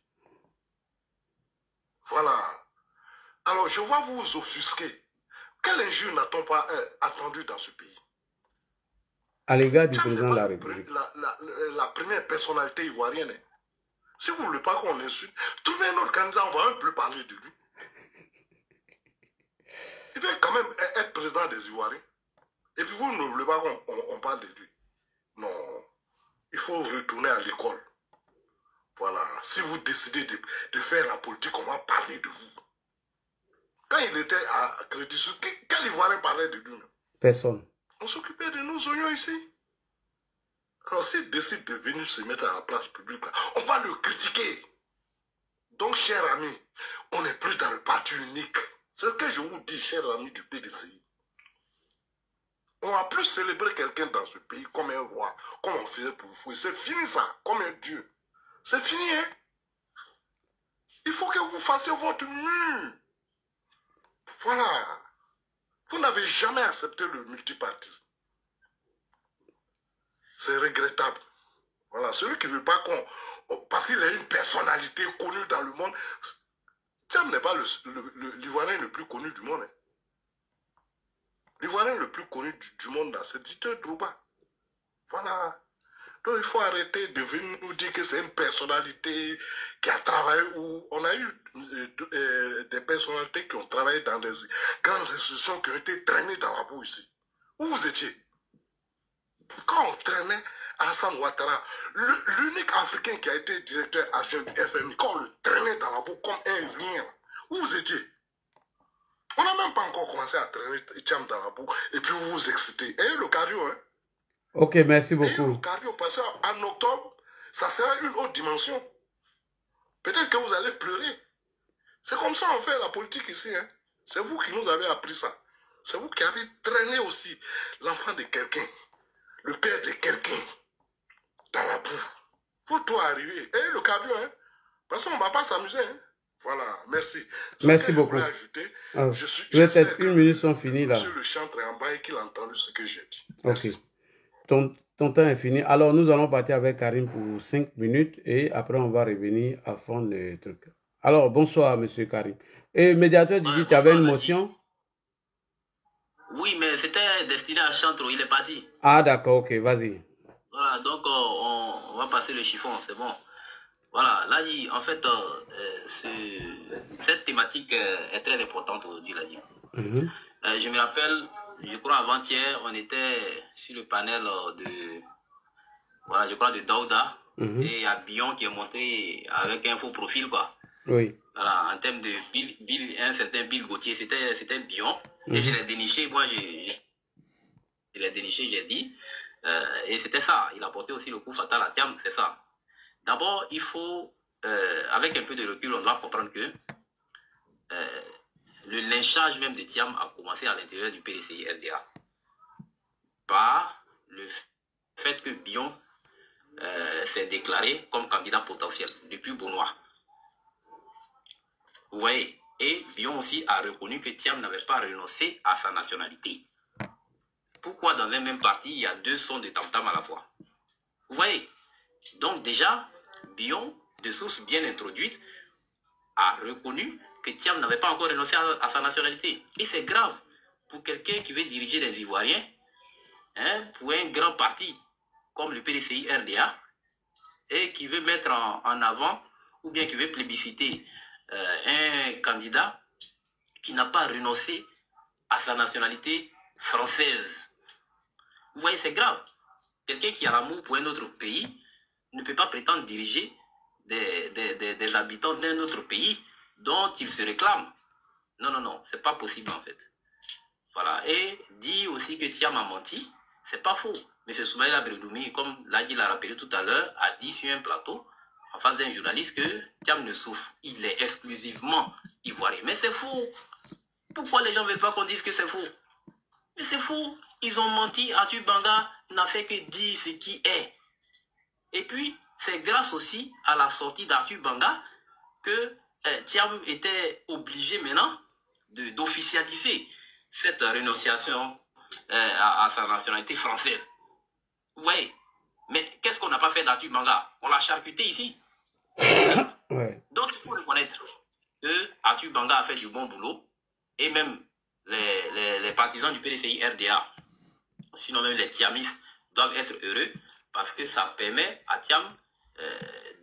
Voilà. Alors, je vois vous offusquer. Quelle injure n'a-t-on pas attendu dans ce pays? À l'égard du président de la République. La première personnalité ivoirienne. Si vous ne voulez pas qu'on l'insulte, trouvez un autre candidat, on va un peu parler de lui. Il veut quand même être président des Ivoiriens. Et puis vous ne voulez pas qu'on parle de lui. Non. Il faut retourner à l'école. Voilà. Si vous décidez de faire la politique, on va parler de vous. Quand il était à Crédit Suisse, quel Ivoirien parlait de lui? Personne. On s'occupait de nos oignons ici. Alors s'il décide de venir se mettre à la place publique, on va le critiquer. Donc, chers amis, on n'est plus dans le parti unique. C'est ce que je vous dis, chers amis du PDCI. On va plus célébrer quelqu'un dans ce pays comme un roi, comme on faisait pour vous. C'est fini ça, comme un dieu. C'est fini, hein? Il faut que vous fassiez votre mur. Voilà. Vous n'avez jamais accepté le multipartisme. C'est regrettable. Voilà, celui qui ne veut pas qu'on... Parce qu'il a une personnalité connue dans le monde. Thiam n'est pas l'Ivoirien le plus connu du monde. Hein. L'Ivoirien le plus connu du monde, c'est Dieter Drouba. Voilà. Donc il faut arrêter de venir nous dire que c'est une personnalité qui a travaillé, où on a eu des personnalités qui ont travaillé dans des grandes institutions qui ont été traînées dans la boue ici. Où vous étiez? Quand on traînait Alassane Ouattara, l'unique Africain qui a été directeur adjoint du FMI, quand on le traînait dans la boue comme un rien, où vous étiez? On n'a même pas encore commencé à traîner Thiam dans la boue et puis vous vous excitez. Et le cardio, hein? Ok, merci beaucoup. Et le cardio, parce qu'en octobre, ça sera une autre dimension. Peut-être que vous allez pleurer. C'est comme ça on fait la politique ici. Hein? C'est vous qui nous avez appris ça. C'est vous qui avez traîné aussi l'enfant de quelqu'un, le père de quelqu'un, dans la boue. Faut tout arriver. Et le cardio, hein? Parce qu'on ne va pas s'amuser. Hein? Voilà, merci. Merci beaucoup. Ajouter, peut-être une minute sont finies là. Monsieur le chantre en bas et qu'il a entendu ce que j'ai dit. Merci. Ok. Ton temps est fini. Alors, nous allons partir avec Karim pour 5 minutes et après, on va revenir à fond le truc. Alors, bonsoir, monsieur Karim. Et médiateur, tu avais une motion? Oui, mais c'était destiné à Chantre, il est parti. Ah, d'accord, ok, vas-y. Voilà, donc on va passer le chiffon, c'est bon. Voilà, là, en fait, cette thématique est très importante aujourd'hui, là. Je me rappelle, je crois avant-hier, on était sur le panel de, voilà, je crois de Daouda, et il y a Bion qui est monté avec un faux profil, quoi. Oui. Voilà, en termes de un certain Bill Gauthier, c'était Bion, et je l'ai déniché, moi, je l'ai déniché, j'ai dit, et c'était ça, il a porté aussi le coup fatal à Thiam, c'est ça. D'abord, il faut, avec un peu de recul, on doit comprendre que le lynchage même de Thiam a commencé à l'intérieur du PDCI-RDA par le fait que Bion s'est déclaré comme candidat potentiel depuis Benoît. Vous voyez, et Bion aussi a reconnu que Thiam n'avait pas renoncé à sa nationalité. Pourquoi dans un même parti, il y a deux sons de tam-tam à la fois? Vous voyez, donc déjà, Bion, de source bien introduite, a reconnu que Thiam n'avait pas encore renoncé à sa nationalité. Et c'est grave pour quelqu'un qui veut diriger les Ivoiriens, hein, pour un grand parti comme le PDCI-RDA, et qui veut mettre en avant, ou bien qui veut plébisciter un candidat qui n'a pas renoncé à sa nationalité française. Vous voyez, c'est grave. Quelqu'un qui a l'amour pour un autre pays ne peut pas prétendre diriger des habitants d'un autre pays dont il se réclame. Non, non, non, c'est pas possible en fait. Voilà, et dit aussi que Thiam a menti, c'est pas faux. M. Soumaïla Bredoumi, comme l'a rappelé tout à l'heure, a dit sur un plateau, en face d'un journaliste, que Thiam ne souffre. Il est exclusivement ivoirien. Mais c'est faux. Pourquoi les gens ne veulent pas qu'on dise que c'est faux? Mais c'est faux. Ils ont menti. Arthur Banga n'a fait que dire ce qui est. Et puis, c'est grâce aussi à la sortie d'Arthur Banga que Thiam était obligé maintenant d'officialiser cette renonciation à sa nationalité française. Vous voyez? Mais qu'est-ce qu'on n'a pas fait d'Arthur Banga? On l'a charcuté ici. Ouais. Donc il faut reconnaître que Arthur Banga a fait du bon boulot, et même les partisans du PDCI-RDA, sinon même les Thiamistes, doivent être heureux parce que ça permet à Thiam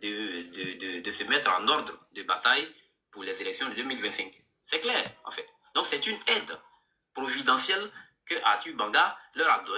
de se mettre en ordre de bataille pour les élections de 2025. C'est clair, en fait. Donc c'est une aide providentielle que Arthur Banga leur a donnée.